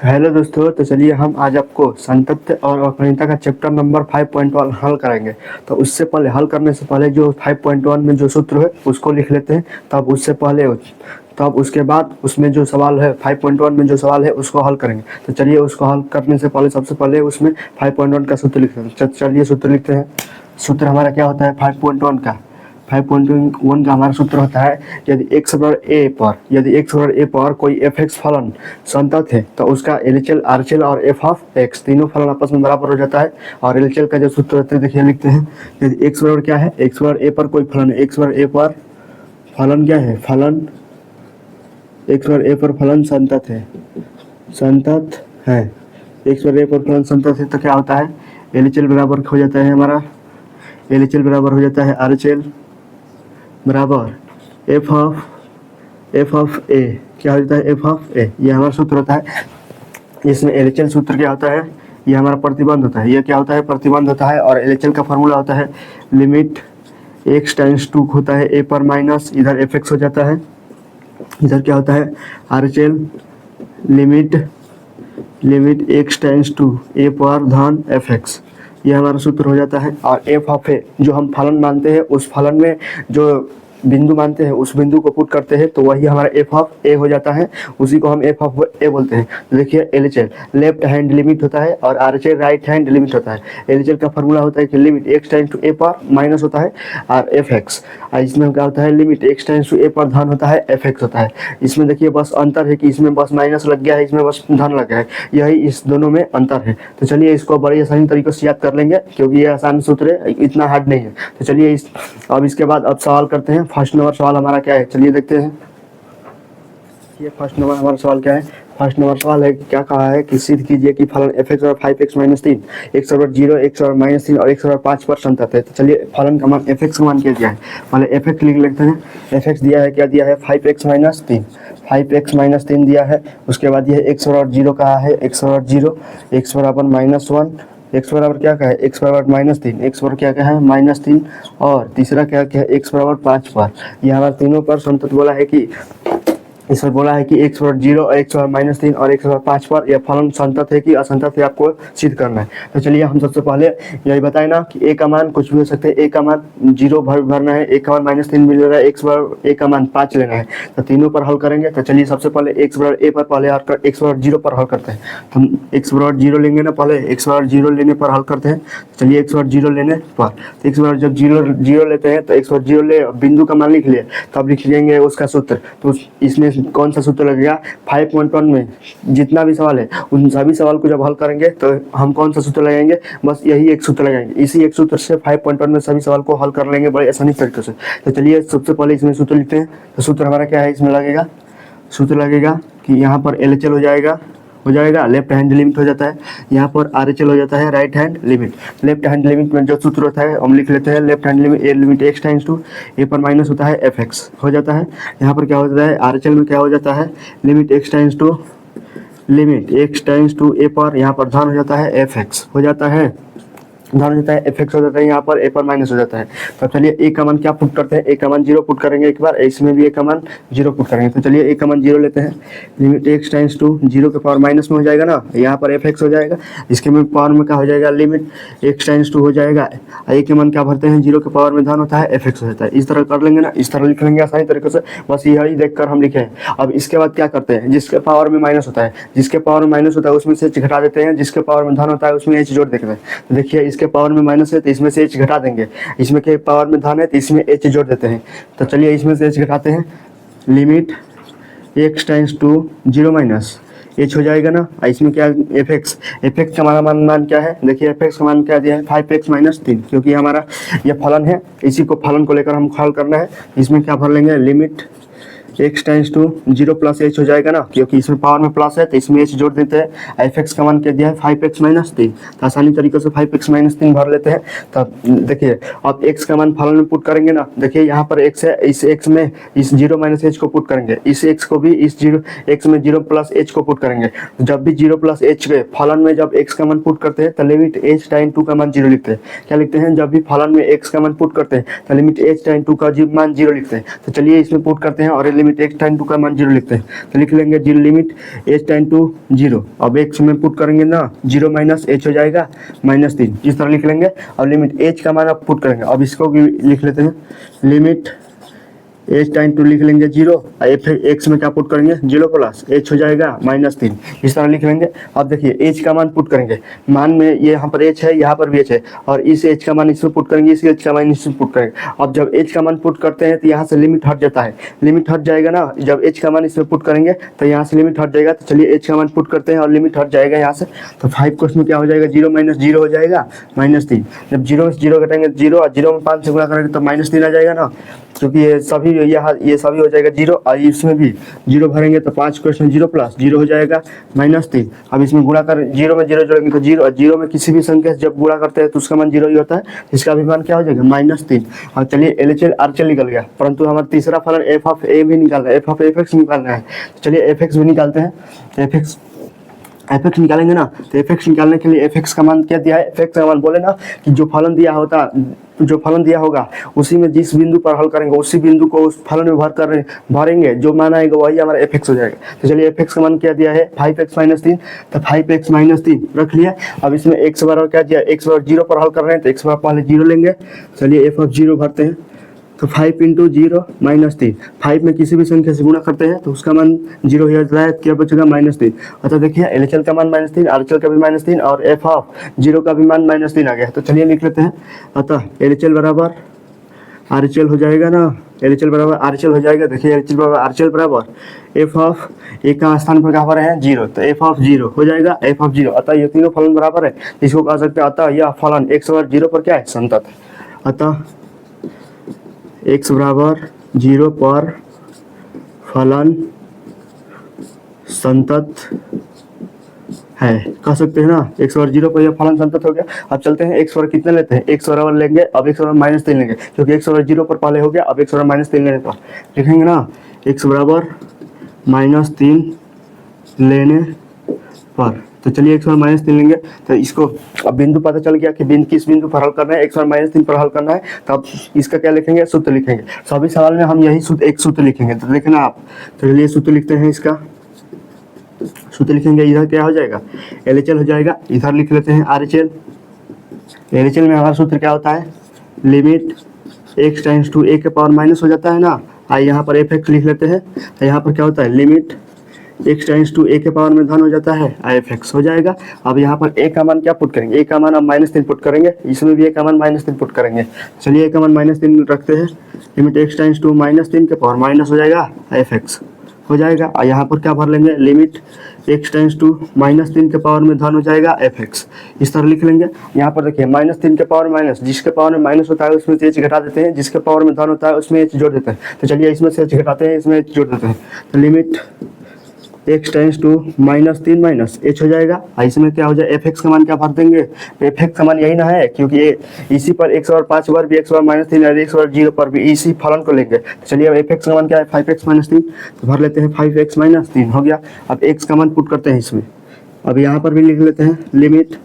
Hello दोस्तों, तो चलिए हम आज आपको संतत्य और अवकलनीयता का चैप्टर नंबर 5.1 हल कराएंगे। तो उससे पहले हल करने से पहले जो 5.1 में जो सूत्र है उसको लिख लेते हैं। तब उससे पहले तब उसके बाद उसमें जो सवाल है 5.1 में जो सवाल है उसको हल करेंगे। तो चलिए उसको हल करने से पहले सबसे पहले उसमें 5.1 का सूत्र लिखते हैं। चलिए सूत्र लिखते हैं। सूत्र हमारा क्या होता है 5.1 का? 5.1 का हमारा सूत्र होता है, यदि x बराबर a पर कोई fx फलन संतत है तो उसका LHL RHL और f ऑफ x तीनों फलन आपस में बराबर हो जाता है। और LHL का जो सूत्र होता है देखिए लिखते हैं। यदि x बराबर क्या है, x बराबर a पर कोई फलन है, x बराबर a पर फलन क्या है, फलन x बराबर a पर फलन संतत है, x बराबर a पर फलन संतत है तो क्या होता है, LHL बराबर हो जाता है हमारा, LHL बराबर हो जाता है RHL बराबर एफ ऑफ ए। क्या हो जाता है, एफ ऑफ ए। ये हमारा सूत्र होता है। इसमें एलएचएल सूत्र क्या होता है, ये हमारा प्रतिबंध होता है। ये क्या होता है, प्रतिबंध होता है। और एलएचएल का फॉर्मूला होता है लिमिट x टाइम्स 2 होता है ए पर माइनस इधर एफ एक्स हो जाता है, इधर क्या होता है आरएचएल लिमिट x टाइम्स 2 ए पर धन एफ एक्स। ये हमारा सूत्र हो जाता है। और एफ ऑफ ए जो हम फलन मानते हैं, उस फलन में जो बिंदु मानते हैं उस बिंदु को पुट करते हैं तो वही हमारा एफ ऑफ ए हो जाता है। उसी को हम एफ ऑफ ए बोलते हैं। तो देखिए एलएचएल लेफ्ट हैंड लिमिट होता है और आरएचएल राइट हैंड लिमिट होता है। एलएचएल का फॉर्मूला होता है कि limit x times to A पर माइनस होता है और एफ एक्स। इसमें क्या होता है, limit x times to A पर धन होता है, एफ एक्स होता है। इसमें देखिए बस अंतर है कि इसमें बस माइनस लग गया है, इसमें बस धन लग गया है। यही इस दोनों में अंतर है। तो चलिए इसको बड़ी आसानी तरीके से याद कर लेंगे क्योंकि ये आसान सूत्र है, इतना हार्ड नहीं है। तो चलिए अब इसके बाद अब सवाल करते हैं। फर्स्ट नंबर सवाल हमारा क्या है, चलिए देखते हैं। ये फर्स्ट नंबर हमारा सवाल क्या है, फर्स्ट नंबर सवाल है क्या कहा है कि सिद्ध कीजिए कि फलन एफ एक्स और 5x माइनस 3 x बराबर 0 x बराबर माइनस 3 और x बराबर 5 पर संतत है। तो चलिए फलन का मान एफ एक्स का मान क्या दिया है, पहले एफ एक्स लिख लेते हैं। एफ एक्स दिया है, क्या दिया है 5x माइनस 3, 5x माइनस 3 दिया है। उसके बाद ये x बराबर 0 कहा है, x बराबर 0, x बराबर माइनस 1, x बराबर क्या कहा है, x बराबर माइनस 3, x बराबर क्या कहा है माइनस 3, और तीसरा क्या क्या है x बराबर 5 पर। यह हमारे तीनों पर संतत बोला है कि इसमें बोला है कि x बराबर 0, x बराबर माइनस 3 और x बराबर 5 पर यह फलन संतत है कि असंतत है, आपको सिद्ध करना है। तो चलिए हम सबसे पहले यही बताए ना कि a का मान कुछ भी हो सकते हैं। a का मान 0 भरना है, a का मान माइनस 3 मिल रहा है, x बराबर a का मान 5 लेना है। तो तीनों पर हल करेंगे। तो चलिए सबसे पहले x बराबर a पर पहले x बराबर 0 पर हल करते हैं। तो हम x बराबर 0 लेंगे ना, पहले x बराबर 0 लेने पर हल करते हैं। चलिए x बराबर 0 लेने पर, तो x बराबर जब 0 लेते हैं तो x बराबर 0 ले, बिंदु का मान लिख लिए, तब लिख लेंगे उसका सूत्र। तो इसमें कौन सा सूत्र लगेगा, 5.1 में जितना भी सवाल है उन सभी सवाल को जब हल करेंगे तो हम कौन सा सूत्र लगाएंगे, बस यही एक सूत्र लगाएंगे। इसी एक सूत्र से 5.1 में सभी सवाल को हल कर लेंगे बड़े आसानी तरीके से। तो चलिए सबसे पहले इसमें सूत्र लिखते हैं। तो सूत्र हमारा क्या है, इसमें लगेगा सूत्र लगेगा कि यहाँ पर LHL हो जाएगा, लेफ्ट हैंड लिमिट हो जाता है। यहाँ पर RHL हो जाता है, right hand limit. Left hand limit में जो सूत्र होता है हम लिख लेते हैं। Left hand limit A limit x times to A पर माइनस होता है एफ एक्स हो जाता है। यहाँ पर क्या हो जाता है, RHL में क्या हो जाता है, limit x times to A पर यहाँ पर धन हो जाता है एफ एक्स हो जाता है, धन हो जाता है एफ एक्स हो जाता है, यहाँ पर ए पर माइनस हो जाता है। तो चलिए ए का मान क्या पुट करते हैं, ए का मान 0 पुट करेंगे एक बार, इसमें भी ए का मान 0 पुट करेंगे। तो चलिए ए का मान 0 लेते हैं। लिमिट x टाइम्स टू 0 के पावर माइनस में हो जाएगा ना, यहाँ पर एफ एक्स हो जाएगा, इसके में पावर में क्या हो जाएगा, लिमिट x टाइम्स टू हो जाएगा। ए के मान क्या भरते हैं, 0 के पावर में धन होता है एफ एक्स हो जाता है। इस तरह कर लेंगे ना, इस तरह लिख लेंगे आसानी तरीके से, बस यही देख कर हम लिखे। अब इसके बाद क्या करते हैं, जिसके पावर में माइनस होता है, जिसके पावर में माइनस होता है उसमें से h घटा देते हैं, जिसके पावर में धन होता है उसमें h जोड़ देते हैं। तो देखिए इसके पावर में माइनस है तो इसमें से h घटा देंगे, इसमें के पावर में धन है तो इसमें h जोड़ देते हैं। तो चलिए इसमें से h घटाते हैं, limit x times to 0 minus h हो जाएगा ना। इसमें क्या एफ एक्स का हमारा मान क्या है, देखिए एफ एक्स का मान क्या दिया है 5x माइनस 3, क्योंकि हमारा ये फलन है, इसी को फलन को लेकर हम हल करना है। इसमें क्या भर लेंगे, limit x times to 0 plus h हो जाएगा ना, क्योंकि इसमें पावर में प्लस है तो इसमें h जोड़ देते हैं। एफ एक्स का मान क्या दिया है 5x माइनस 3, तो आसानी तरीके से 5x माइनस 3 भर लेते हैं। तब देखिए अब x का मान फलन में पुट करेंगे ना, देखिए यहाँ पर x है, इस x में इस 0 माइनस h को पुट करेंगे, इस x को भी इस 0 x में 0 प्लस h को पुट करेंगे। जब भी 0 प्लस h के फलन में जब x का मान पुट करते हैं तो लिमिट h टाइम 2 का मान 0 लिखते हैं। क्या लिखते हैं, जब भी फलन में x का मान पुट करते हैं तो लिमिट h टाइम 2 का मान 0 लिखते हैं। तो चलिए इसमें पुट करते हैं और limit limit X tends to का मान 0 लिखते हैं, तो लिख लेंगे zero limit H tends to 0। अब एक्स में पुट करेंगे ना 0 माइनस एच हो जाएगा -3, इस तरह लिख लेंगे। अब लिमिट एच का मान आप पुट करेंगे, अब इसको भी लिख लेते हैं, लिमिट एच टाइम टू लिख लेंगे 0, एफ एक्स में क्या पुट करेंगे 0 प्लस एच हो जाएगा -3, इस तरह लिख लेंगे। अब देखिए एच का मान पुट करेंगे, मान में ये यहाँ पर एच है, यहाँ पर भी एच है, और इस एच का मान इसमें पुट करेंगे, इस एच का मान इसमें पुट करेंगे। अब जब एच का मान पुट करते हैं तो यहाँ से लिमिट हट जाता है, लिमिट हट जाएगा ना, जब एच का मान इसमें पुट करेंगे तो यहाँ से लिमिट हट जाएगा। तो चलिए एच का मान पुट करते हैं और लिमिट हट जाएगा यहाँ से, तो 5 को उसमें क्या हो जाएगा 0 माइनस 0 हो जाएगा -3। जब 0 में 0 घटाएंगे 0 और 0 में 5 से गुणा करेंगे तो -3 आ जाएगा ना, क्योंकि ये सभी हो जाएगा 0 और इसमें भी 0 भरेंगे तो 5 क्वेश्चन 0 प्लस 0 हो जाएगा -3। अब इसमें गुणा कर 0 में 0 जोड़ेंगे तो 0, और 0 में किसी भी संख्या से जब गुणा करते हैं तो उसका मान 0 ही होता है, इसका भी मान क्या हो जाएगा -3। और चलिए LHL RHL निकल गया, परंतु हमारा तीसरा फलन एफ ऑफ ए भी निकालना है, एफ ऑफ एफ एक्स निकालना है। चलिए एफ एक्स भी निकालते हैं, एफ एक्स निकालेंगे ना, तो एफ एक्स निकालने के लिए एफ एक्स का मान क्या दिया है, एफ एक्स का मान बोले ना कि जो फलन दिया होगा उसी में जिस बिंदु पर हल करेंगे उसी बिंदु को उस फलन में भरेंगे, जो मान आएगा वही हमारा एफ एक्स हो जाएगा। तो चलिए एफ एक्स का मान क्या दिया है 5x - 3, तो 5x - 3 रख लिया। अब इसमें x बराबर क्या दिया, x बराबर 0 पर हल कर रहे हैं तो x बराबर पहले 0 लेंगे। चलिए एफ ऑफ 0 भरते हैं, तो 5 × 0 -3, 5 में किसी भी संख्या से गुणा करते हैं तो उसका मान 0 हो जाता है, क्या बचेगा -3। अतः देखिए LHL का मान -3, RHL का भी -3 और एफ ऑफ 0 का भी मान -3 आ गया। तो चलिए लिख लेते हैं, अतः LHL बराबर RHL हो जाएगा ना, LHL बराबर RHL हो जाएगा। देखिए RHL बराबर एफ ऑफ ए का स्थान पर क्या पर है 0, तो एफ ऑफ 0 हो जाएगा, एफ ऑफ 0। अतः ये तीनों फलन बराबर है, इसको कह सकते हैं अतः यह फलन x बराबर 0 पर क्या है संतत है। अतः x बराबर 0 पर फलन संतत है, कह सकते हैं ना, x बराबर 0 पर यह फलन संतत हो गया। अब चलते हैं x बराबर कितने लेते हैं, x बराबर लेंगे, अब x बराबर -3 लेंगे, क्योंकि x बराबर 0 पर पहले हो गया, अब x बराबर -3 लेने पर लिखेंगे ना, x बराबर -3 लेने पर। तो चलिए x बराबर -3 लेंगे, तो इसको अब बिंदु पता चल गया कि किस बिंदु पर हल करना है, x बराबर -3 पर हल करना है। तो अब इसका क्या लिखेंगे, सूत्र लिखेंगे। सभी सवाल में हम यही सूत्र लिखेंगे, तो देखना आप। तो चलिए सूत्र लिखते हैं, इसका सूत्र लिखेंगे, इधर क्या हो जाएगा LHL हो जाएगा, इधर लिख लेते हैं RHL। LHL में हमारा सूत्र क्या होता है, limit x times to a के पावर माइनस हो जाता है ना, आइए यहाँ पर एफ एक्स लिख लेते हैं, तो यहाँ पर क्या होता है limit x times to a के पावर में धन हो जाता है, एफ एक्स हो जाएगा। अब यहाँ पर a का मान क्या पुट करेंगे, a का मान अब -3 पुट करेंगे, इसमें भी a का मान -3 पुट करेंगे। चलिए a का मान -3 रखते हैं, लिमिट x टाइम्स टू -3 के पावर माइनस हो जाएगा, एफ एक्स हो जाएगा। और यहाँ पर क्या भर लेंगे, लिमिट x टाइम्स टू -3 के पावर में धन हो जाएगा, एफ एक्स, इस तरह लिख लेंगे। यहाँ पर देखिए -3 के पावर माइनस, जिसके पावर में माइनस होता है उसमें से h घटा देते हैं, जिसके पावर में धन होता है उसमें h जोड़ देते हैं। तो चलिए इसमें से h घटाते हैं, इसमें h जोड़ देते हैं, तो limit x times to -3 minus h हो जाएगा। और इसमें क्या हो जाए, एफ एक्स का मान क्या भर देंगे, एफ एक्स का मान यही ना है, क्योंकि ये इसी पर x और 5 बार भी x और -3 और x और 0 पर भी इसी फलन को लेंगे। चलिए अब एफ एक्स का मान क्या है 5x - 3, तो भर लेते हैं 5x - 3 हो गया। अब x का मान पुट करते हैं इसमें, अब यहाँ पर भी लिख लेते हैं, लिमिट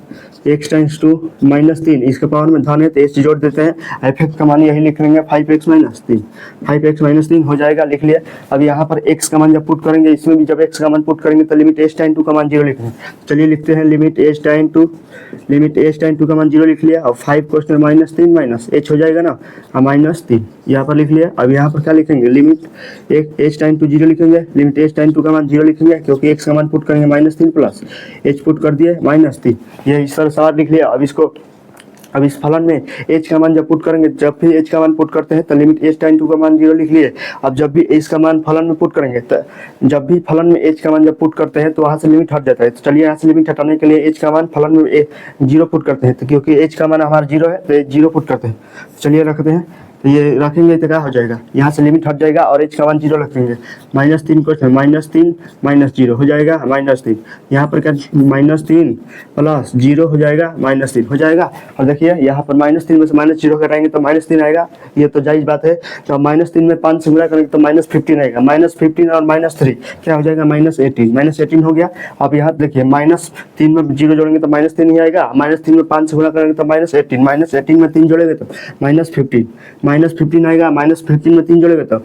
x टाइम्स टू -3, इसके पावर में धन है तो h जोड़ देते हैं, एफ एक्स का मान यही लिख लेंगे 5x - 3, 5x - 3 हो जाएगा, लिख लिया। अब यहाँ पर x का मान जब पुट करेंगे, इसमें भी जब x का मान पुट करेंगे तो लिमिट h टाइम 2 का मान 0 लिखेंगे। चलिए लिखते हैं, लिमिट h टाइम 2 का मान 0 लिख लिया। अब 5 क्वेश्चन -3 माइनस h हो जाएगा ना, -3 यहाँ पर लिख लिया। अब यहाँ पर क्या लिखेंगे, लिमिट h टाइम 2 0 लिखेंगे, लिमिट h टाइम 2 का मान 0 लिखेंगे, क्योंकि x का मान पुट करेंगे -3 प्लस h पुट कर दिए -3, ये इस तरह सवाल लिख लिया। अब इस फलन में h का मान जब पुट करेंगे, जब भी h का मान पुट करते हैं तो लिमिट h टाइम 2 का मान 0 लिख लिए। अब जब भी h का मान फलन में पुट करेंगे, तो जब भी फलन में h का मान जब पुट करते हैं तो वहाँ से लिमिट हट जाता है। तो चलिए यहाँ से लिमिट हटाने के लिए h का मान फलन में 0 पुट करते हैं, तो क्योंकि h का मान हमारा 0 है तो 0 पुट करते हैं। चलिए रखते हैं, तो ये रखेंगे तो क्या हो जाएगा, यहाँ से लिमिट हट जाएगा और h का मान 0 रखेंगे, -3 क्वेश्चन -3 - 0 हो जाएगा -3, यहाँ पर क्या -3 प्लस 0 हो जाएगा -3 हो जाएगा। और देखिए यहाँ पर -3 में से -0 कराएंगे तो -3 आएगा, ये तो जायज़ बात है। तो -3 में 5 से गुणा करेंगे तो -15 आएगा, -15 और -3 क्या हो जाएगा -18 हो गया। अब यहाँ देखिए -3 में 0 जोड़ेंगे तो -3 ही आएगा, -3 में 5 से गुणा करेंगे तो -18 में 3 जोड़ेंगे तो -15 आएगा, -15 में 3 जोड़ेगा तो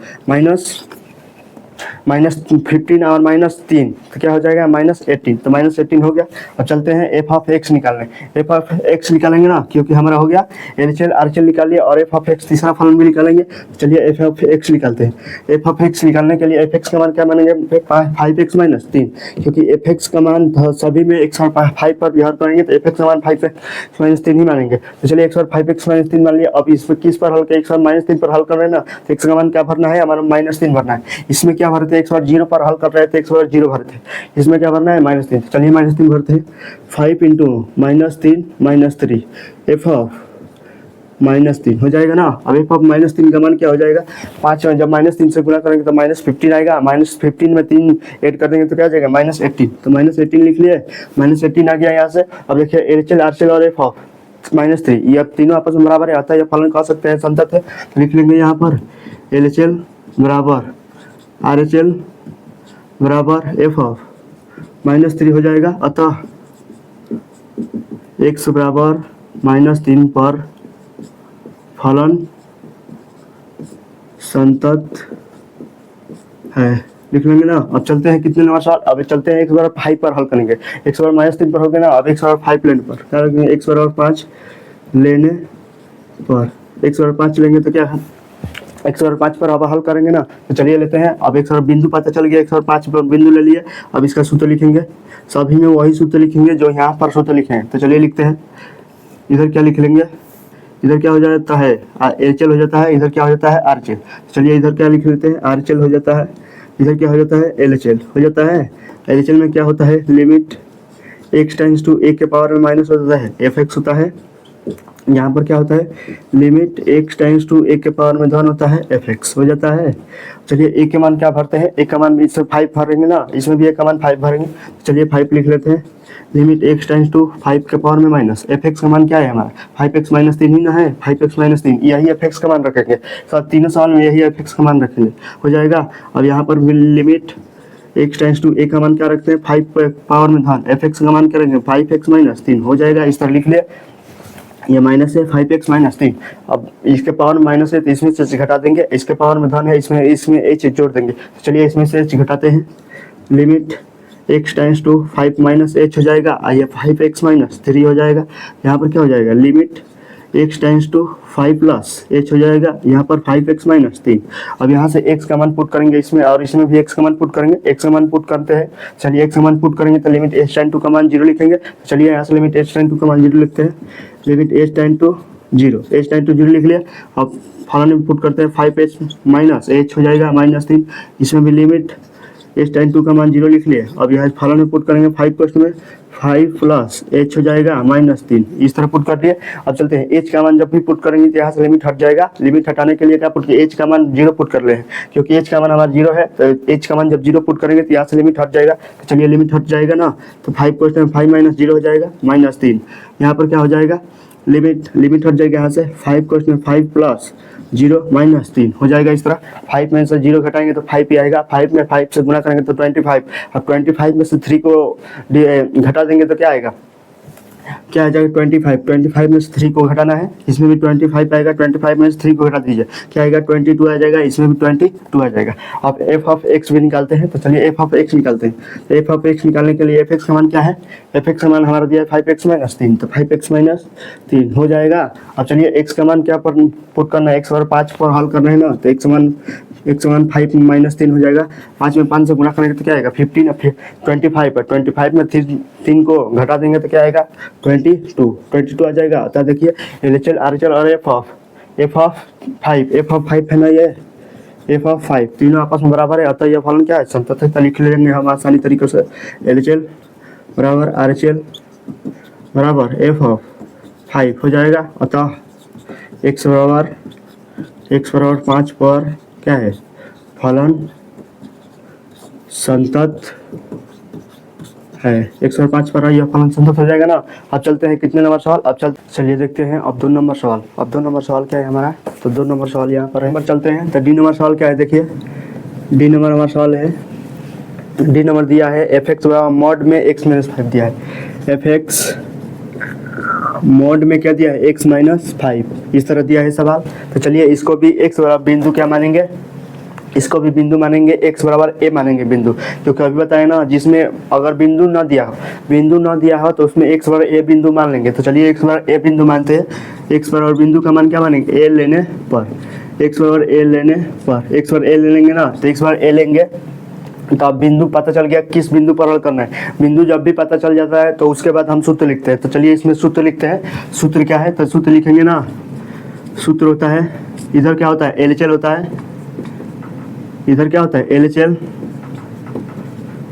-15 और -3 तो क्या हो जाएगा -18, तो -18 हो गया। अब चलते हैं एफ ऑफ एक्स निकालने। एफ ऑफ एक्स निकालेंगे ना, क्योंकि हमारा हो गया एलएचएल आरएचएल निकाल लिया और एफ ऑफ एक्स तीसरा फलन भी निकालेंगे। चलिए एफ ऑफ एक्स निकालते हैं। एफ ऑफ एक्स निकालने के लिए एफ एक्स का मान क्या मानेंगे, 5x - 3, क्योंकि एफ एक्स का मान सभी में x और 5 पर विहार करेंगे तो एफ एक्स का मान 5x - 3 ही मानेंगे। तो चलिए x और 5x - 3 मान लिया। अब इसमें किस पर हल, x और -3 पर हल कर रहे हैं ना, तो x का मान क्या भरना है हमारा, -3 भरना है। इसमें क्या भरते हैं, x और 0 पर हल कर रहे थे, x और 0 भरते हैं, इसमें क्या भरना है -3। चलिए -3 भरते हैं। 5 × -3 - 3 एफ ऑफ -3 हो जाएगा ना। अब एफ ऑफ -3 का मान क्या हो जाएगा, 5 जब -3 से गुणा करेंगे तो -15 आएगा। -15 में 3 ऐड कर देंगे तो क्या आ जाएगा -18, तो -18 लिख लिए, -18 आ गया यहाँ से। अब देखिए एलएचएल आरएचएल और एफ ऑफ -3 ये अब तीनों आपस में बराबर है, अतः यह फलन कह सकते हैं संतत है। तो लिख लेंगे यहाँ पर एलएचएल बराबर आरएचएल बराबर एफ ऑफ -3 हो जाएगा। अतः x बराबर -3 पर फलन संतत है, लिख लेंगे ना। अब चलते हैं कितने नंबर सवाल, अब चलते हैं x बराबर 5 पर हल करेंगे। x बराबर -3 पर हो गया ना, अब x बराबर 5 लेने पर क्या रखेंगे, x बराबर 5 लेने पर x बराबर 5 लेंगे तो क्या है, x बराबर 5 पर अब हल करेंगे ना। तो चलिए लेते हैं। अब x बराबर बिंदु पता चल गया, x बराबर 5 पर बिंदु ले लिए। अब इसका सूत्र लिखेंगे, सभी में वही सूत्र लिखेंगे जो यहाँ पर सूत्र लिखे हैं। तो चलिए लिखते हैं। इधर क्या लिख लेंगे, इधर क्या हो जाता है एलएचएल हो जाता है, इधर क्या हो जाता है आरएचएल। चलिए इधर क्या लिख लेते हैं, आरएचएल हो जाता है, इधर क्या हो जाता है एलएचएल हो जाता है। एलएचएल में क्या होता है, limit x tends to a के पावर में माइनस होता है एफ एक्स होता है। यहाँ पर क्या होता है, limit x tends to a के पावर में धन होता है एफ एक्स हो जाता है। चलिए a के मान क्या भरते हैं, a का मान इससे 5 भरेंगे ना, इसमें भी a का मान 5 भरेंगे। चलिए 5 लिख लेते हैं। लिमिट x टेंड्स टू 5 के पावर में माइनस एफ एक्स का मान क्या है हमारा, 5x - 3 ही ना है, 5x - 3 यही एफ एक्स का मान रखेंगे। सब तीनों सवाल में यही एफ एक्स का मान रखेंगे, हो जाएगा। अब यहाँ पर limit x tends to a का मान क्या रखते हैं, 5 पावर में धन एफ एक्स का मान क्या रखेंगे, 5x - 3 हो जाएगा। इस तरह लिख लिया, ये माइनस है 5x - 3। अब इसके पावर में माइनस है तो इसमें से घटा देंगे, इसके पावर में धन है इसमें h जोड़ देंगे। चलिए इसमें से h घटाते हैं। Limit x tends to 5 - h हो जाएगा, ये 5x - 3 हो जाएगा। यहाँ पर क्या हो जाएगा, limit x tends to 5 + h हो जाएगा, यहाँ पर 5x - 3। अब यहाँ से x का मान पुट करेंगे इसमें, और इसमें भी x का मान पुट करेंगे। x का मान पुट करते हैं, चलिए x का मान पुट करेंगे तो लिमिट h टेंड टू का मान 0 लिखेंगे। चलिए यहाँ से लिमिट h टेंड टू का मान 0 लिखते हैं। लिमिट h टेंड टू 0 लिख लिया। अब फलन में पुट करते हैं, 5h - h हो जाएगा -3। इसमें भी लिमिट h टेंड टू का मान 0 लिख लिया। अब यहाँ फलन में पुट करेंगे 5 क्वेश्चन में 5 + h हो जाएगा -3, इस तरह पुट कर दिए। अब चलते हैं, h का मान जब भी पुट करेंगे तो यहाँ से लिमिट हट जाएगा। लिमिट हटाने के लिए क्या पुट किया, h का मान 0 पुट कर ले हैं, क्योंकि h का मान हमारा 0 है, तो h का मान जब 0 पुट करेंगे तो यहाँ से लिमिट हट जाएगा। तो चलिए लिमिट हट जाएगा ना, तो 5 क्वेश्चन में 5 - 0 हो जाएगा -3। यहाँ पर क्या हो जाएगा, लिमिट हट जाएगा यहाँ से, 5 क्वेश्चन में 5 + 0 -3 हो जाएगा। इस तरह 5 में से 0 घटाएंगे तो 5 ही आएगा, 5 में 5 से गुणा करेंगे तो 25। अब 25 में से 3 को घटा देंगे तो क्या आएगा, क्या आ जाएगा 25 में से 3 को घटाना है, इसमें भी 25 आएगा, 25 में से 3 को घटा दीजिए क्या आएगा 22 आ जाएगा, इसमें भी 22 आ जाएगा। अब एफ ऑफ एक्स भी निकालते हैं। तो चलिए एफ ऑफ एक्स निकालते हैं। तो एफ ऑफ एक्स निकालने के लिए एफ एक्स का मान क्या है, एफ एक्स का मान हमारा दिया है 5x - 3, तो 5x - 3 हो जाएगा। अब चलिए एक्स का मान क्या पर पुट करना है, x और 5 पर हल करना है ना, तो एक्स का मान 5 - 3 हो जाएगा। 5 में 5 से गुणा करेंगे तो क्या आएगा 15, और फिर 25 है, 25 में 3 को घटा देंगे तो क्या आएगा 22 आ जाएगा। अतः देखिए एलएचएल आरएचएल और एफ ऑफ 5 है ना, ये एफ ऑफ 5 तीनों आपस में बराबर है, अतः यह फलन क्या है संतत है। लिख लेंगे हम आसानी तरीके से, एलएचएल बराबर आरएचएल बराबर एफ ऑफ 5 हो जाएगा। अतः x बराबर 5 पर क्या है, फलन संतत है। 105 पर यह फलन संतत हो जाएगा ना। अब चलते हैं कितने नंबर सवाल, अब चलिए देखते हैं अब 2 नंबर सवाल। अब 2 नंबर सवाल क्या है हमारा, तो 2 नंबर सवाल यहाँ पर है। चलते हैं तो डी नंबर सवाल क्या है, देखिए डी नंबर हमारा सवाल है, डी नंबर दिया है एफ एक्स मॉड में x - 5 दिया है। एफ एक्स मॉड में क्या दिया है x - 5, इस तरह दिया है सवाल। तो चलिए इसको भी x बराबर बिंदु क्या मानेंगे, इसको भी बिंदु मानेंगे, x बराबर a मानेंगे बिंदु, क्योंकि अभी बताया ना जिसमें अगर बिंदु ना दिया हो तो उसमें x बराबर a बिंदु मान लेंगे। तो चलिए x बराबर a बिंदु मानते हैं। x बराबर बिंदु का मान क्या मानेंगे, a लेने पर, x बराबर a लेने पर, x बराबर a ले लेंगे ना, तो x बराबर a लेंगे। तो अब बिंदु पता चल गया किस बिंदु पर हल करना है। बिंदु जब भी पता चल जाता है तो उसके बाद हम सूत्र लिखते हैं। तो चलिए इसमें सूत्र लिखते हैं। सूत्र क्या है, तो सूत्र लिखेंगे ना, सूत्र होता है, इधर क्या होता है LHL होता है, इधर क्या होता है LHL,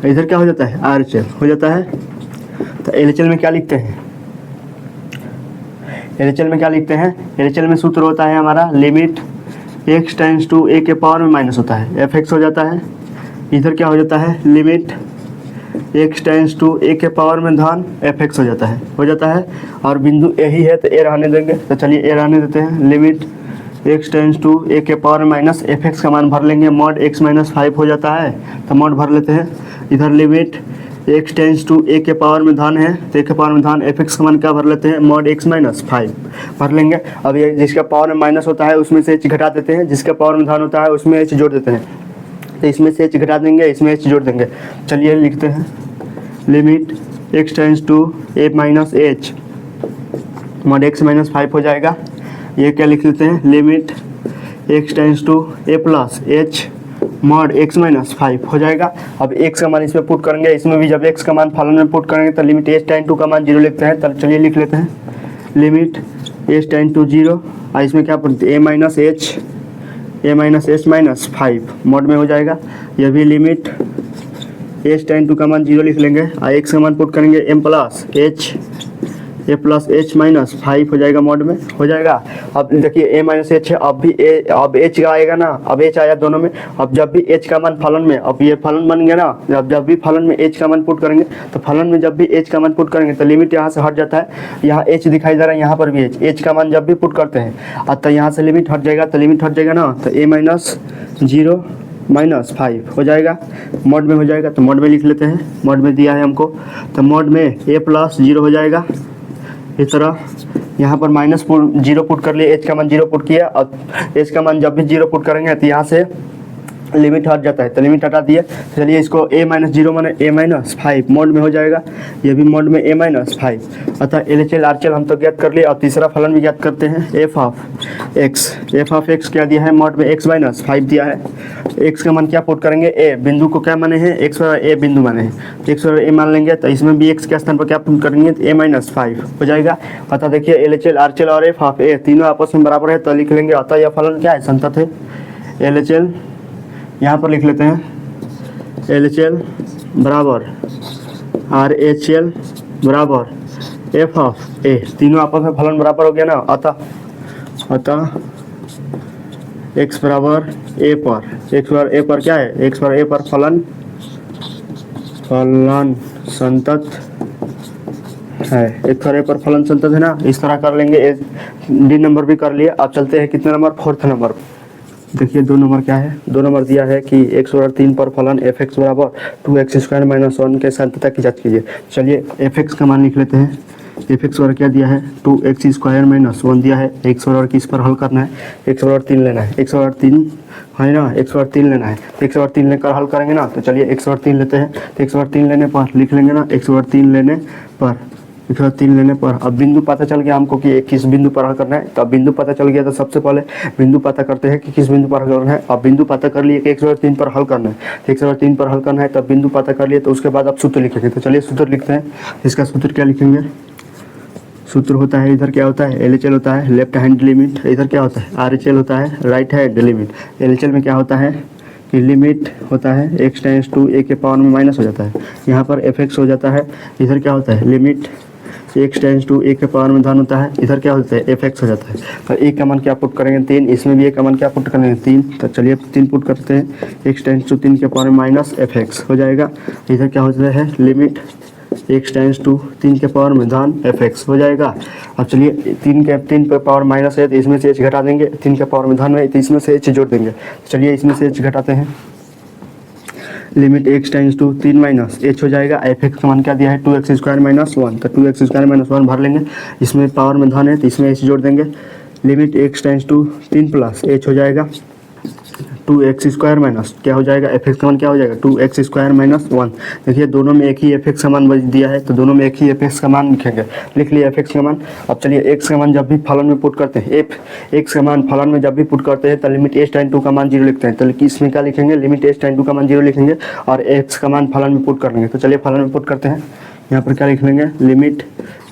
इधर क्या हो जाता है RHL हो जाता है। तो LHL में क्या लिखते हैं, LHL में क्या लिखते हैं, LHL में सूत्र होता है हमारा limit x tends to a के पावर में माइनस होता है fx हो जाता है। इधर क्या हो जाता है limit x tends to a के पावर में धन fx हो जाता है। और बिंदु यही है तो a रहने देंगे। तो चलिए a रहने देते हैं। Limit x tends to a के पावर माइनस fx का मान भर लेंगे, मॉड x माइनस 5 हो जाता है, तो मॉड भर लेते हैं। इधर limit x tends to a के पावर में धन है, तो a के पावर में धन fx का मान क्या भर लेते हैं, मॉड x माइनस 5 भर लेंगे। अब ये जिसका पावर में माइनस होता है उसमें से h घटा देते हैं, जिसका पावर में धन होता है उसमें h जोड़ देते हैं। तो इसमें से h घटा देंगे, इसमें h जोड़ देंगे। चलिए लिखते हैं limit x tends to a minus h mod x minus 5 हो जाएगा। ये क्या लिख लेते हैं, limit x tends to a plus h mod x minus 5 हो जाएगा। अब x का मान इसमें पुट करेंगे, इसमें भी जब x का मान फलन में पुट करेंगे तो लिमिट h टेंड टू का मान 0 लिखते हैं। तब चलिए लिख लेते हैं लिमिट h टेंड टू 0, और इसमें क्या पड़ते a minus h minus 5 mod में हो जाएगा। यह भी लिमिट h टेंड टू का मान 0 लिख लेंगे, और x का मान पुट करेंगे m प्लस h माइनस 5 हो जाएगा, मॉड में हो जाएगा। अब देखिए a माइनस h है, अब h का आएगा ना, अब h आया दोनों में। अब जब भी h का मान फलन में, अब ये फलन बन गया ना, जब भी फलन में h का मान पुट करेंगे तो फलन में जब भी h का मान पुट करेंगे तो लिमिट यहाँ से हट जाता है। यहाँ h दिखाई दे रहा है, यहाँ पर भी h का मान जब भी पुट करते हैं तो यहाँ से लिमिट हट जाएगा। तो लिमिट हट जाएगा ना, तो a माइनस 0 माइनस 5 हो जाएगा, मॉड में हो जाएगा। तो मॉड में लिख लेते हैं, मॉड में दिया है हमको, तो मॉड में a प्लस 0 हो जाएगा। इस तरह यहाँ पर माइनस 0 पुट कर लिए, h का मान 0 पुट किया, और h का मान जब भी 0 पुट करेंगे तो यहाँ से लिमिट हट जाता है, तो लिमिट हटा दिए। चलिए इसको a माइनस 0 माने a माइनस 5 मोड में हो जाएगा, ये भी मोड में a माइनस 5। अतः LHL RHL हम तो ज्ञात कर लिए। और तीसरा फलन भी ज्ञात करते हैं, f ऑफ x क्या दिया है, मोड में x माइनस 5 दिया है। x का मान क्या पुट करेंगे, a, बिंदु को क्या माने हैं, x बराबर a बिंदु माने हैं, तो x बराबर a मान लेंगे। तो इसमें भी x के स्थान पर क्या पुट करेंगे, तो a माइनस 5 हो जाएगा। अतः देखिए LHL RHL और f ऑफ a तीनों आपस में बराबर है, तो लिख लेंगे। अतः यह फलन क्या है, संतत है। LHL यहाँ पर लिख लेते हैं, LHL बराबर RHL बराबर f ऑफ a, तीनों आपस में फलन बराबर हो गया ना। अतः x बराबर a पर क्या है, x बराबर a पर फलन संतत है, x बराबर a पर फलन संतत है ना। इस तरह कर लेंगे। डी नंबर भी कर लिए। अब चलते हैं कितने नंबर, 4th नंबर। देखिए 2 नंबर क्या है, 2 नंबर दिया है कि x बराबर 3 पर फलन fx बराबर 2x स्क्वायर माइनस 1 के संततता की जांच कीजिए। चलिए fx का मान लिख लेते हैं। fx बराबर क्या दिया है, 2x स्क्वायर माइनस 1 दिया है। x बराबर किस पर हल करना है, x बराबर 3 लेना है, x बराबर 3 है ना, x बराबर 3 लेना है। तो x बराबर 3 लेकर हल करेंगे ना, तो चलिए x बराबर 3 लेते हैं। तो x बराबर 3 लेने पर लिख लेंगे ना, x बराबर 3 लेने पर, x बराबर 3 लेने पर अब बिंदु पता चल गया हमको कि किस बिंदु पर हल करना है। तो अब बिंदु पता चल गया तो सबसे पहले बिंदु पता करते हैं कि किस बिंदु पर हल करना है। अब बिंदु पता कर लिए कि x बराबर 3 पर हल करना है, तो x बराबर 3 पर हल करना है। तब बिंदु पता कर लिए, तो उसके बाद अब सूत्र लिखेंगे। तो चलिए सूत्र लिखते हैं। इसका सूत्र क्या लिखेंगे, सूत्र होता है, इधर क्या होता है LHL होता है लेफ्ट हैंड लिमिट, इधर क्या होता है RHL होता है राइट हैंड लिमिट। LHL में क्या होता है कि लिमिट होता है x टेंड्स टू a के पावर में माइनस हो जाता है, यहाँ पर fx हो जाता है। इधर क्या होता है limit x tends to a के पावर में धन होता है, इधर क्या होता है fx हो जाता है। तो a का मान क्या पुट करेंगे 3, इसमें भी a का मान क्या पुट करेंगे 3। तो चलिए 3 पुट करते हैं, x टेंड्स टू 3 के पावर में माइनस fx हो जाएगा। इधर क्या होता है लिमिट x टेंड्स टू 3 के पावर में धन fx हो जाएगा। अब चलिए 3 पे पावर माइनस है तो इसमें से h घटा देंगे, 3 के पावर में धन है तो इसमें से h जोड़ देंगे। चलिए इसमें से h घटाते हैं, limit x tends to 3 minus h हो जाएगा। fx का मान क्या दिया है 2x स्क्वायर माइनस 1, तो 2x स्क्वायर माइनस 1 भर लेंगे, इसमें पावर में धन है तो इसमें h जोड़ देंगे। Limit x tends to 3 plus h हो जाएगा, टू एक्स स्क्वायर माइनस क्या हो जाएगा, एफ एक्स का मान क्या हो जाएगा, two X square minus one. देखिए दोनों में एक ही एफ एक्स का मान दिया है तो दोनों में एक ही एफ एक्स का मान लिखेंगे, लिख लिया एफ एक्स का मान। अब चलिए एक्स का मान जब भी फलन में पुट करते हैं, एफ एक्स का मान फलन में जब भी पुट करते हैं तो लिमिट एच टाइन टू का मान जीरो लिखते हैं। तो इसमें क्या लिखेंगे, लिमिट एच टाइन टू का मान जीरो लिखेंगे और एक्स का मान फलन में पुट कर लेंगे। तो चलिए फलन में पुट करते हैं, यहाँ पर क्या लिख लेंगे, लिमिट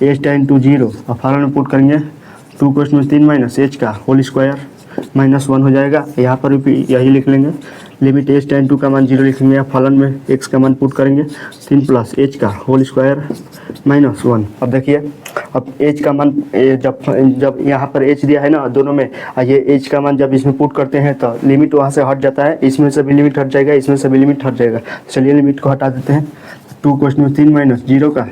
एच टाइन टू जीरो और फलन में पुट करेंगे टू कोष्ठ में 3 माइनस एच का होल स्क्वायर माइनस वन हो जाएगा। यहाँ पर भी यही लिख लेंगे, लिमिट एच टाइन टू का मान जीरो लिखेंगे या फलन में एक्स का मान पुट करेंगे 3 प्लस एच का होल स्क्वायर माइनस वन। अब देखिए अब एच का मान जब यहाँ पर एच दिया है ना दोनों में, ये एच का मान जब इसमें पुट करते हैं तो लिमिट वहाँ से हट जाता है, इसमें से भी लिमिट हट जाएगा, इसमें से भी लिमिट हट जाएगा। चलिए लिमिट को हटा देते हैं, टू कोष्ठ में 3 माइनस जीरो का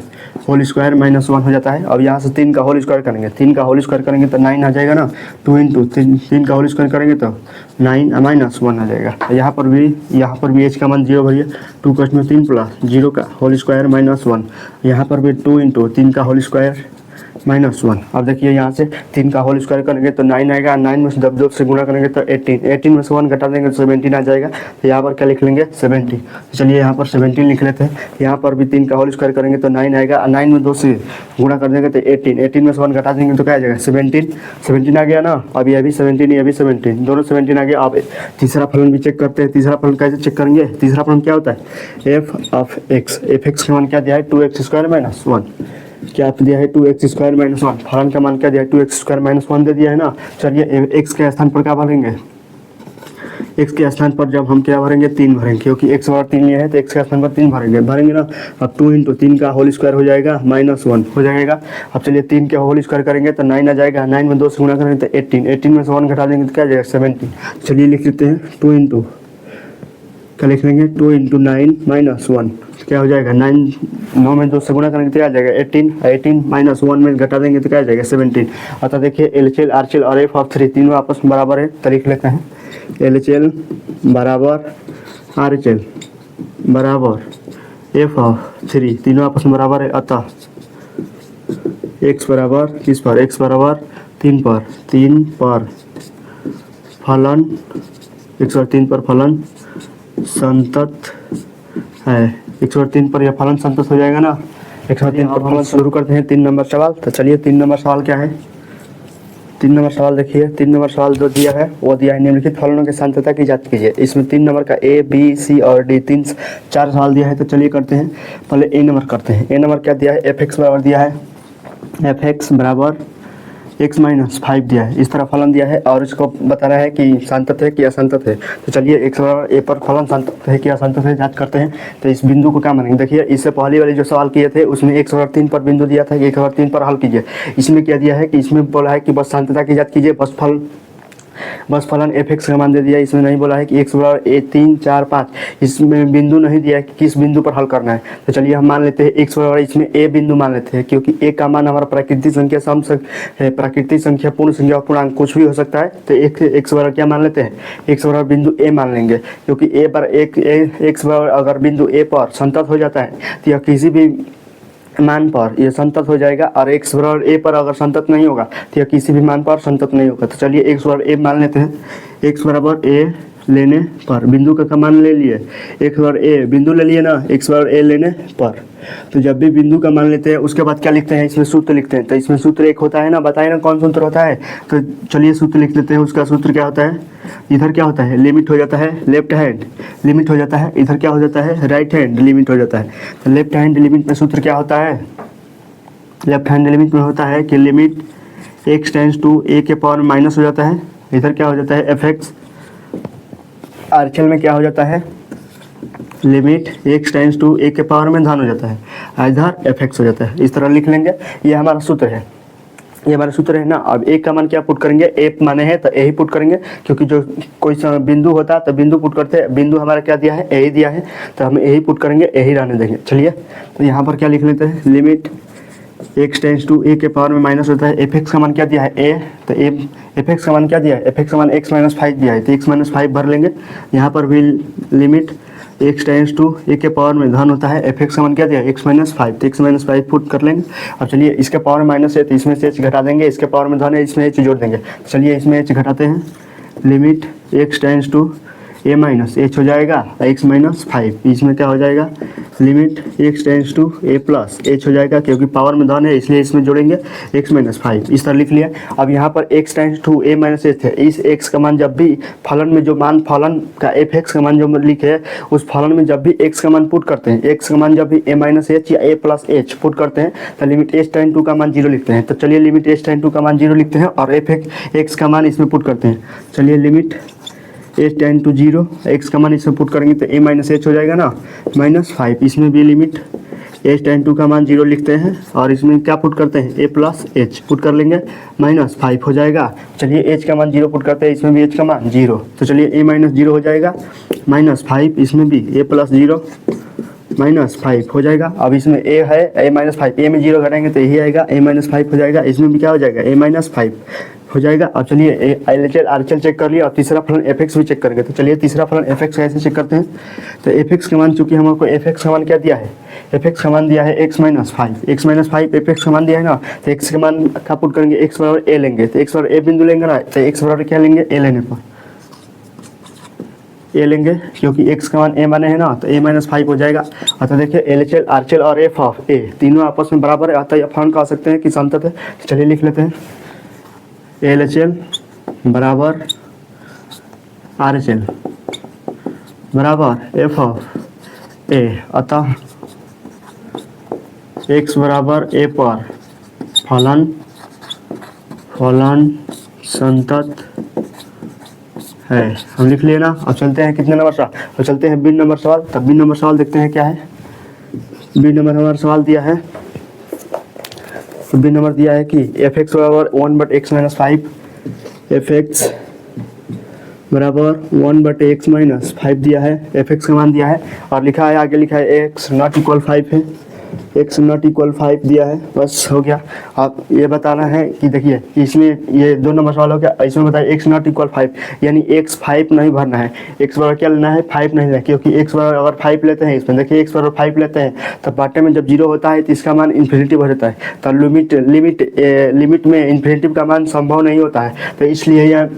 होल स्क्वायर माइनस वन हो जाता है। अब यहाँ से 3 का होल स्क्वायर करेंगे, 3 का होल स्क्वायर करेंगे तो 9 आ जाएगा ना, 2 इंटू 3 का होल स्क्वायर करेंगे तो 9 माइनस वन आ जाएगा। यहाँ पर भी एच का मान जीरो भरिए, टू कोष्ठ में 3 प्लस जीरो का होल स्क्वायर माइनस वन। यहाँ पर भी 2 इंटू 3 का होल स्क्वायर माइनस वन। अब देखिए यहाँ से 3 का होल स्क्वायर करेंगे तो 9 आएगा, 9 में से जब 2 से गुणा करेंगे तो 18 में से 1 घटा देंगे तो 17 आ जाएगा। तो यहाँ पर क्या लिख लेंगे 70। चलिए यहाँ पर 17 लिख लेते हैं। यहाँ पर भी 3 का होल स्क्वायर करेंगे तो 9 आएगा, 9 में 2 से गुणा कर देंगे तो 18 में से 1 घटा देंगे तो क्या आ जाएगा 17 आ गया ना। अभी अभी 17 ये भी 17, दोनों 17 आ गया। अब तीसरा फलन भी चेक करते हैं, तीसरा फलन कैसे चेक करेंगे, तीसरा फलन क्या होता है, F of X, F x का मान क्या दिया है, two X square minus one. क्या दिया है, two X square minus one. फलन का मान क्या दिया है, two X square minus one दे दिया है ना। चलिए एक्स के स्थान पर क्या भरेंगे, एक्स के स्थान पर जब हम क्या भरेंगे 3 भरेंगे, क्योंकि एक्स बराबर 3 लिया है तो एक्स के स्थान पर 3 भरेंगे ना। अब 2 इंटू 3 का होल स्क्वायर हो जाएगा माइनस वन हो जाएगा। अब चलिए 3 के होल स्क्वायर करेंगे तो 9 आ जाएगा, 9 में 2 से गुणा करेंगे तो 18 में से 1 घटा देंगे तो क्या आ जाएगा 17। चलिए लिख लेते हैं 2 इंटू क्या लिख लेंगे, 2 इंटू 9 माइनस वन क्या हो जाएगा 9 में 2 से गुणा करेंगे तो क्या आ जाएगा 18 माइनस 1 में घटा देंगे तो क्या आ जाएगा 17। अतः देखिए LHL RHL और एफ ऑफ 3 तीनों आपस में बराबर है। तो लिख लेते हैं LHL बराबर RHL बराबर एफ ऑफ 3 तीनों आपस में बराबर है। अतः x बराबर किस पर, x बराबर 3 पर फलन, x और 3 पर फलन संतत है, 103 पर यह फलन संतुष्ट हो जाएगा ना। 103 पर फलन शुरू करते हैं 3 नंबर सवाल। तो चलिए 3 नंबर सवाल क्या है, 3 नंबर सवाल देखिए। 3 नंबर सवाल जो दिया है वो दिया है, निम्नलिखित फलनों की संततता की जांच कीजिए। इसमें 3 नंबर का A B C और D 4 सवाल दिया है। तो चलिए करते हैं, पहले A नंबर करते हैं। A नंबर क्या दिया है, एफ एक्स बराबर दिया है, एफ एक्स बराबर x माइनस 5 दिया है, इस तरह फलन दिया है और इसको बताना है कि संतत है कि असंतत है। तो चलिए x बराबर a पर फलन संतत है कि असंतत है जांच करते हैं। तो इस बिंदु को क्या मानेंगे, देखिए इससे पहले वाले जो सवाल किए थे उसमें 103 पर बिंदु दिया था कि 103 पर हल कीजिए। इसमें क्या दिया है कि इसमें बोला है कि बस संततता की जांच कीजिए, बस फलन एफ एक्स का मान दे दिया। इसमें नहीं बोला है कि x बराबर a 3 4 5, इसमें बिंदु नहीं दिया है कि किस बिंदु पर हल करना है। तो चलिए हम मान लेते हैं x बराबर, इसमें a बिंदु मान लेते हैं, क्योंकि a का मान हमारा प्राकृतिक संख्या सम है, प्राकृतिक संख्या पूर्ण संख्या और पूर्णांक कुछ भी हो सकता है। तो x बराबर क्या मान लेते हैं, x बराबर बिंदु a मान लेंगे, क्योंकि a पर x बराबर अगर बिंदु a पर संतत हो जाता है तो यह किसी भी मान पर यह संतत हो जाएगा, और x बराबर a पर अगर संतत नहीं होगा तो यह किसी भी मान पर संतत नहीं होगा। तो चलिए x बराबर a मान लेते हैं। x बराबर a लेने पर बिंदु का मान ले लिए, x बराबर a बिंदु ले लिए ना, x बराबर a लेने पर। तो जब भी बिंदु का मान लेते हैं उसके बाद क्या लिखते हैं, इसमें सूत्र लिखते हैं। तो इसमें सूत्र एक होता है ना, बताइए ना कौन सूत्र होता है। तो चलिए सूत्र लिख लेते हैं। उसका सूत्र क्या होता है, इधर क्या होता है, लिमिट हो जाता है लेफ्ट हैंड लिमिट हो जाता है, इधर क्या हो जाता है राइट हैंड लिमिट हो जाता है। तो लेफ्ट हैंड लिमिट में सूत्र क्या होता है, लेफ्ट हैंड लिमिट में होता है कि limit x tends to a के पावर माइनस हो जाता है, इधर क्या हो जाता है एफ एक्स। आरएचएल में क्या हो जाता है, limit x tends to a के पावर में धन हो जाता है, इधर एफ एक्स हो जाता है। इस तरह लिख लेंगे, ये हमारा सूत्र है, ये हमारा सूत्र है ना। अब a का मान क्या पुट करेंगे, a माने है तो a ही पुट करेंगे, क्योंकि जो कोई बिंदु होता है तो बिंदु पुट करते हैं। बिंदु हमारा क्या दिया है, a ही दिया है, तो हम a ही पुट करेंगे, a ही रहने देंगे। चलिए तो यहाँ पर क्या लिख लेते हैं, limit x tends to a के पावर में माइनस होता है, एफ एक्स का मान क्या दिया है a, तो एफ एक्स का मान क्या दिया है, एफ एक्स का मान x माइनस 5 दिया है, तो x माइनस 5 भर लेंगे। यहाँ पर भी limit x tends to a के पावर में धन होता है, एफ एक्स का मान क्या दिया है x माइनस 5, तो x माइनस 5 पुट कर लेंगे। अब चलिए इसके पावर में माइनस है तो इसमें से h घटा देंगे, इसके पावर में धन है इसमें h जोड़ देंगे। चलिए इसमें h घटाते हैं, limit x tends to A minus H हो जाएगा एक्स माइनस 5, इसमें क्या हो जाएगा limit X tends to A plus H हो जाएगा, क्योंकि पावर में धन है इसलिए इसमें जोड़ेंगे एक्स माइनस 5, इस तरह लिख लिया। अब यहाँ पर X tends to A minus H है, इस एक्स का मान जब भी फलन में जो मान फलन का एफ एक्स का मान जो लिखे उस फलन में जब भी एक्स का मान पुट करते हैं, एक्स का मान जब भी ए माइनस एच या ए प्लस एच पुट करते हैं तो लिमिट एच टेन टू का मान 0 लिखते हैं। तो चलिए लिमिट एच टेन टू का मान 0 लिखते हैं और एफ एक्स का मान इसमें पुट करते हैं। चलिए limit H tends to 0, X का मान इसमें पुट करेंगे तो ए माइनस एच हो जाएगा ना माइनस 5, इसमें भी लिमिट एच टेन टू का मान 0 लिखते हैं और इसमें क्या पुट करते हैं ए प्लस एच पुट कर लेंगे माइनस 5 हो जाएगा। चलिए एच का मान 0 पुट करते हैं, इसमें भी एच का मान 0, तो चलिए ए माइनस 0 हो जाएगा माइनस 5, इसमें भी ए प्लस 0 माइनस 5 हो जाएगा। अब इसमें ए है ए माइनस 5, ए में 0 घटाएंगे तो यही आएगा ए माइनस 5 हो जाएगा, इसमें भी क्या हो जाएगा ए माइनस 5 हो जाएगा। और चलिए एल आर चेक कर लिया और तीसरा फलन एफ एक्स भी चेक करेंगे। तो चलिए तीसरा फलन एफ एक्स कैसे चेक करते हैं। तो एफ एक्स का मान चूंकि हमको एफ एक्स का मान क्या दिया है, एफ एक्स का मान दिया है x minus 5, x minus 5 F x का मान दिया है ना, तो एक्स के मान का पुट करेंगे एक्स बराबर ए लेंगे, तो एक्स बराबर ए बिंदु लेंगे ना, तो एक्स बराबर क्या लेंगे ए लेने पर ए लेंगे, क्योंकि x का मान a माने है ना, तो a माइनस 5 हो जाएगा। अतः देखिए L H L R H L और एफ ऑफ ए तीनों आपस में बराबर है, अतः यह फलन कह सकते हैं कि संतत है। चलिए लिख लेते हैं एल एच एल बराबर आर एच एल बराबर एफ ऑफ ए, अतः x बराबर a पर फलन संतत है, हम लिख लिए ना। अब चलते हैं कितने नंबर सवाल, अब चलते हैं 20 नंबर सवाल। तब 20 नंबर सवाल देखते हैं क्या है। 20 नंबर हमारा सवाल दिया है, 20 नंबर दिया है कि एफ एक्स बराबर 1/x माइनस 5, एफ एक्स बराबर 1/x माइनस 5 दिया है, एफ एक्स का मान दिया है और लिखा है आगे लिखा है एक्स नॉट इक्वल 5 है, एक्स नॉट इक्वल 5 दिया है, बस हो गया। अब ये बताना है कि देखिए इसमें ये 2 नंबर सवाल हो गया, इसमें बताइए एक्स नॉट इक्वल 5 यानी एक्स 5 नहीं भरना है, एक्स बराबर क्या लेना है 5 नहीं लेना, क्योंकि एक्स बराबर अगर 5 लेते हैं इसमें देखिए एक्स बराबर 5 लेते हैं तो बाटे में जब 0 होता है तो इसका मान इन्फिनिटिव हो जाता है, तो लिमिट में इन्फिनिटिव का मान संभव नहीं होता है, तो इसलिए यह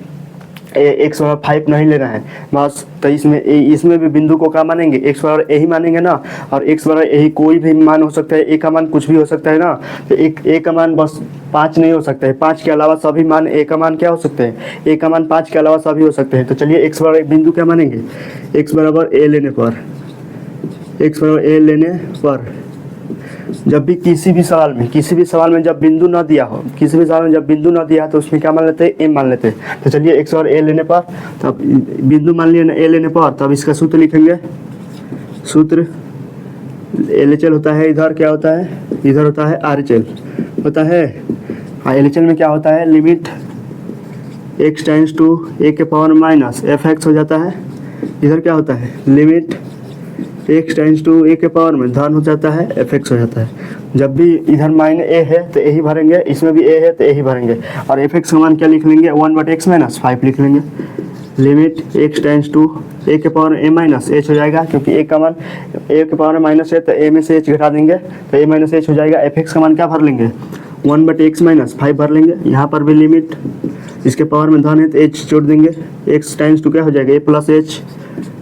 एक्स बराबर 5 नहीं लेना है बस। तो इसमें भी बिंदु को क्या मानेंगे एक्स बराबर यही मानेंगे ना, और एक्स बराबर यही कोई भी मान हो सकता है, ए का मान कुछ भी हो सकता है ना, तो ए का मान बस 5 नहीं हो सकता है, 5 के अलावा सभी मान ए का मान क्या हो सकते हैं, ए का मान 5 के अलावा सभी हो सकते हैं। तो चलिए एक्स बराबर बिंदु क्या मानेंगे एक्स बराबर ए लेने पर, एक्स बराबर ए लेने पर जब भी किसी भी सवाल में जब बिंदु ना दिया हो, किसी भी सवाल में जब बिंदु ना दिया तो उसमें क्या मान लेते हैं एम मान लेते हैं। तो चलिए एक्स और ए लेने पर, तब बिंदु मान लिया ना ए लेने पर, तब इसका सूत्र लिखेंगे, सूत्र एल एच एल होता है, इधर क्या होता है, इधर होता है आर एच एल होता है, एल एच एल में क्या होता है लिमिट एक्स टेंस टू ए के पावर माइनस एफ एक्स हो जाता है, इधर क्या होता है लिमिट एक्स टेंस टू ए के पावर में धन हो जाता है एफ एक्स हो जाता है। जब भी इधर माइन ए है तो ए ही भरेंगे, इसमें भी ए है तो ए ही भरेंगे, और एफ एक्स का मान क्या लिख लेंगे 1/x माइनस 5 लिख लेंगे, लिमिट एक्स टेंस टू ए के पावर ए माइनस एच हो जाएगा, क्योंकि ए का मान ए के पावर में माइनस है तो ए में से एच घटा देंगे तो ए माइनस एच हो जाएगा। एफ एक्स का मान क्या भर लेंगे 1/x माइनस 5 भर लेंगे, यहाँ पर भी लिमिट इसके पावर में धन है तो एच जोड़ देंगे, एक्स टाइम्स टू क्या हो जाएगा A plus H,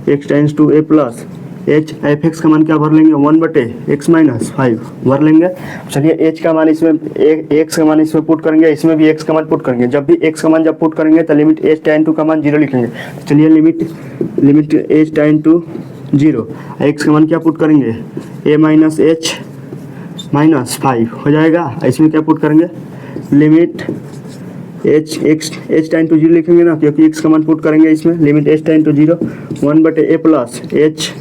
X times to A plus H, F x का मान क्या भर लेंगे 1/x माइनस 5 भर लेंगे। चलिए एच का मान इसमें एक्स का मान इसमें पुट करेंगे, इसमें भी एक्स का मान पुट करेंगे, जब भी एक्स का मान जब पुट करेंगे तो लिमिट एच टेन टू का मान 0 लिखेंगे। चलिए limit H tends to 0, X का मान क्या पुट करेंगे ए माइनस एच माइनस 5 हो जाएगा, इसमें क्या पुट करेंगे लिमिट एच टेन टू 0 लिखेंगे ना, क्योंकि एक्स का मान पुट करेंगे इसमें, limit H tends to 0 1/a plus H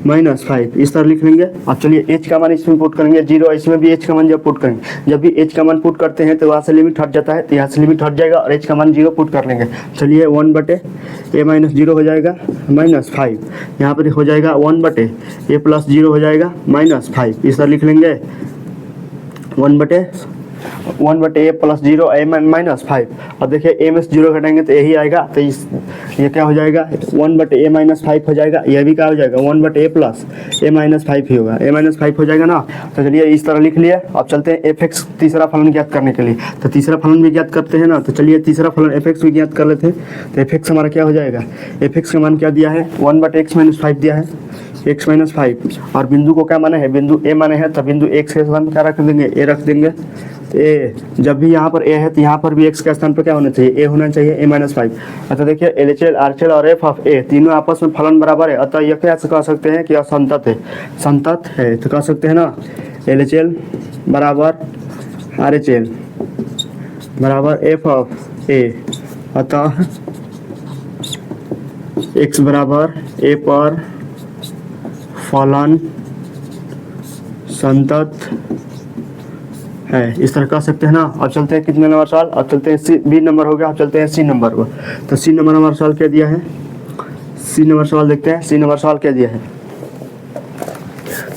minus 5 इस तरह लिख लेंगे। अब चलिए एच का मान इसमें पुट करेंगे 0, इसमें भी एच का मान जब पुट करेंगे, जब भी एच का मान पुट करते हैं तो वहाँ से लिमिट हट जाता है, तो यहाँ से लिमिट हट जाएगा और एच का मान 0 पुट कर लेंगे। चलिए 1/a माइनस 0 हो जाएगा माइनस 5, यहाँ पर हो जाएगा 1/a प्लस 0 हो जाएगा माइनस 5 इस तरह लिख लेंगे 1/a 1/a plus 0 a minus 5। अब देखिए a में से 0 घटाएंगे तो यही आएगा, तो ये क्या हो जाएगा 1/a माइनस 5 हो जाएगा। यह भी क्या हो जाएगा 1/a प्लस a माइनस 5 ही होगा, a माइनस 5 हो जाएगा ना। तो चलिए इस तरह लिख लिया। अब चलते हैं f(x) तीसरा फलन ज्ञात करने के लिए। तो तीसरा फलन भी ज्ञात करते हैं ना, तो चलिए तीसरा फलन f(x) भी ज्ञात कर लेते हैं। तो f(x) हमारा क्या हो जाएगा, f(x) का मान क्या दिया है 1/x माइनस 5 दिया है, x माइनस 5। और बिंदु को क्या माने है, बिंदु a माने है, तो बिंदु x के स्थान पर क्या रख देंगे, a रख देंगे। तो a जब भी यहाँ पर a है तो यहाँ पर भी x के स्थान पर क्या होना चाहिए, a होना चाहिए, a माइनस 5। अतः देखिए LHL RHL और f ऑफ a तीनों आपस में फलन बराबर है, अतः यह क्या कह सकते हैं कि यह संतत है, संतत है। तो कह सकते हैं ना LHL बराबर RHL बराबर f ऑफ a, अतः x बराबर a पर फलन संतत है, इस तरह कह सकते हैं ना। अब चलते हैं कितने नंबर सवाल, अब चलते हैं बी नंबर हो गया, अब चलते हैं सी नंबर पर। तो सी नंबर हमारा सवाल क्या दिया है, सी नंबर सवाल देखते हैं, सी नंबर सवाल क्या दिया है।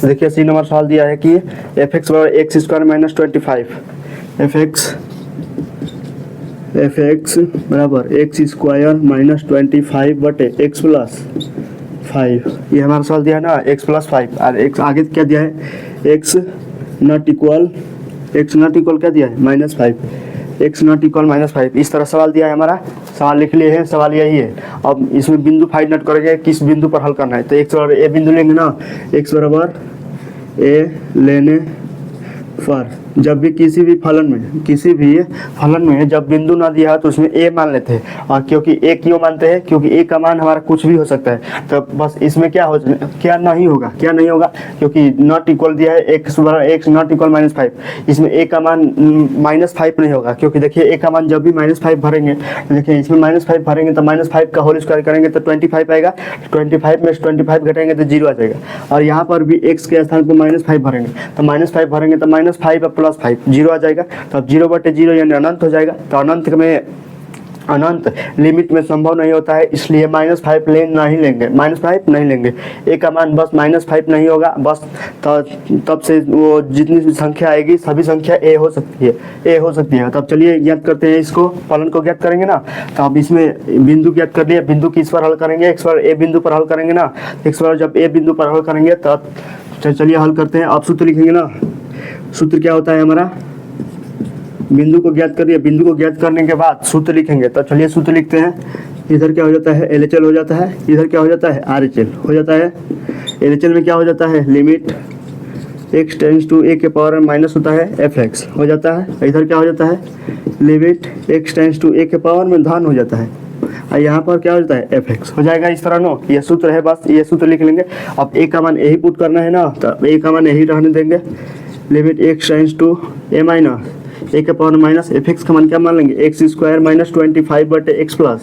तो देखिए सी नंबर सवाल दिया है कि f(x) बराबर एक्स स्क्वायर माइनस 25, f(x) बराबर एक्स स्क्वायर माइनस 25 बटे एक्स प्लस 5। ये हमारा सवाल दिया है ना x प्लस 5, और x आगे क्या दिया है x नॉट इक्वल क्या दिया है -5, x नॉट इक्वल -5। इस तरह सवाल दिया है हमारा, सवाल लिख लिए हैं, सवाल यही है। अब इसमें बिंदु फाइंड आउट करेंगे किस बिंदु पर हल करना है। तो x बराबर a बिंदु लेंगे ना, x बराबर a लेने पर जब भी किसी भी फलन में जब बिंदु ना दिया तो उसमें a मान लेते हैं। और क्योंकि a क्यों मानते हैं, क्योंकि a का मान हमारा कुछ भी हो सकता है। तो बस इसमें क्या नहीं होगा, क्योंकि नॉट इक्वल दिया है x नॉट इक्वल -5, इसमें a का मान -5 नहीं होगा। क्योंकि देखिए a का मान जब भी -5 भरेंगे, देखिए इसमें -5 भरेंगे तो -5 का होल स्क्वायर करेंगे तो 25 आएगा, 25 में से 25 घटाएंगे तो 0 आ जाएगा। और यहाँ पर भी x के स्थान पर -5 भरेंगे, तो -5 भरेंगे तो -5 प्लस 5 0 आ जाएगा। तो अब 0/0 यानी अनंत हो जाएगा। तो अनंत लिमिट में संभव नहीं होता है, इसलिए -5 नहीं लेंगे। a का मान बस -5 नहीं होगा बस। तब से वो जितनी भी संख्या आएगी सभी संख्या a हो सकती है। तब चलिए ज्ञात करते हैं, इसको फलन को ज्ञात करेंगे ना। तो अब इसमें बिंदु ज्ञात कर लिया, बिंदु किस पर हल करेंगे, x पर a बिंदु पर हल करेंगे ना। x पर जब a बिंदु पर हल करेंगे तब चलिए हल करते हैं। आप सूत्र लिखेंगे ना, सूत्र क्या होता है हमारा, बिंदु को ज्ञात करिए, बिंदु को ज्ञात करने के बाद सूत्र लिखेंगे। तो चलिए सूत्र लिखते हैं। इधर क्या हो जाता है LHL हो जाता है, इधर क्या हो जाता है RHL हो जाता है। LHL में क्या हो जाता है, limit x tends to a के पावर में माइनस होता है f(x) हो जाता है। इधर क्या हो जाता है, limit x tends to a के पावर में धन हो जाता है, और यहाँ पर क्या हो जाता है f(x) हो जाएगा। इस तरह नो, ये सूत्र है, बस ये सूत्र लिख लेंगे। अब a का मान यही पुट करना है ना, तो a का मान यही रहने देंगे। Limit x tends to a minus a के पावर माइनस f(x) का मान क्या मान लेंगे, एक्स स्क्वायर माइनस 25 बटे एक्स प्लस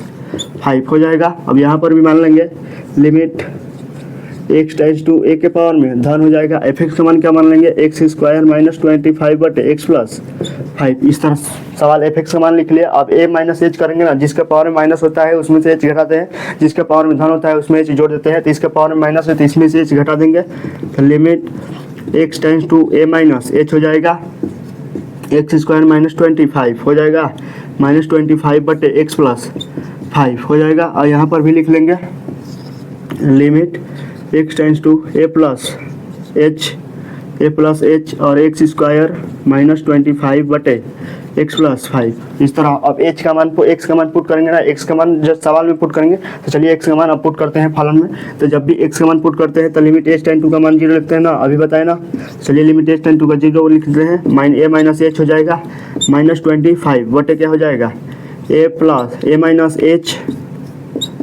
5 हो जाएगा। अब यहाँ पर भी मान लेंगे limit x tends to a के पावर में धन हो जाएगा, f(x) का मान क्या मान लेंगे, एक्स स्क्वायर माइनस 25 बटे एक्स प्लस 5। इस तरह सवाल f(x) का मान लिख लिया। अब a माइनस h करेंगे ना, जिसका पावर में माइनस होता है उसमें से h घटाते हैं, जिसका पावर में धन होता है उसमें h जोड़ देते हैं। तो इसका पावर में माइनस है तो इसमें से h घटा देंगे। तो limit x tends to a minus h हो जाएगा, एक्स स्क्वायर माइनस 25 हो जाएगा, -25 बटे एक्स प्लस 5 हो जाएगा। और यहाँ पर भी लिख लेंगे limit x tends to a plus h और एक्स स्क्वायर माइनस 25 बटे एक्स प्लस 5। इस तरह अब x का मान पुट करेंगे ना, x का मान जब सवाल में पुट करेंगे। तो चलिए x का मान अब पुट करते हैं फलन में। तो जब भी x का मान पुट करते हैं तो लिमिट h टेंड टू का मान 0 लिखते हैं ना, अभी बताए ना। चलिए लिमिट h टेंड टू का 0 लिखते हैं, a माइनस h हो जाएगा, -25 बटे क्या हो जाएगा, a माइनस h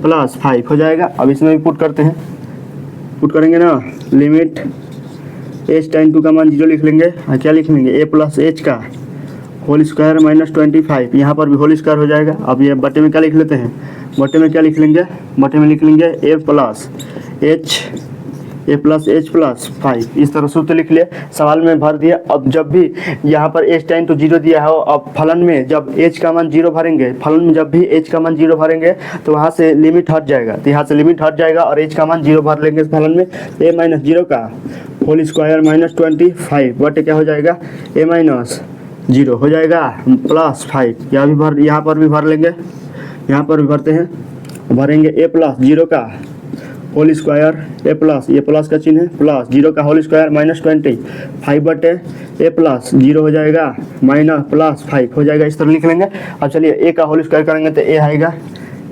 प्लस 5 हो जाएगा। अब इसमें भी पुट करते हैं, पुट करेंगे ना, लिमिट h टेंड टू का मान 0 लिख लेंगे, और क्या लिख लेंगे, a प्लस h का होल स्क्वायर माइनस 25, यहाँ पर भी होल स्क्वायर हो जाएगा। अब ये बटे में क्या लिख लेते हैं, बटे में क्या लिख लेंगे, बटे में लिख लेंगे a प्लस h प्लस 5। इस तरह सूत्र लिख लिए, सवाल में भर दिया। अब जब भी यहाँ पर h टेंड टू 0 दिया हो, अब फलन में जब h का मान 0 भरेंगे, फलन में जब भी h का मान 0 भरेंगे तो वहाँ से लिमिट हट जाएगा, तो यहाँ से लिमिट हट जाएगा और h का मान 0 भर लेंगे फलन में। a माइनस 0 का होल स्क्वायर माइनस 25 बटे क्या हो जाएगा, a माइनस जीरो हो जाएगा प्लस 5, यहाँ पर भी भर लेंगे, यहाँ पर भी भरते हैं, भरेंगे ए प्लस जीरो का होल स्क्वायर ए प्लस, ये प्लस का चिन्ह है, प्लस जीरो का होल स्क्वायर माइनस 20, 5 ए प्लस जीरो हो जाएगा माइनस प्लस 5 हो जाएगा, इस तरह लिख लेंगे। अब चलिए ए का होल स्क्वायर करेंगे तो ए आएगा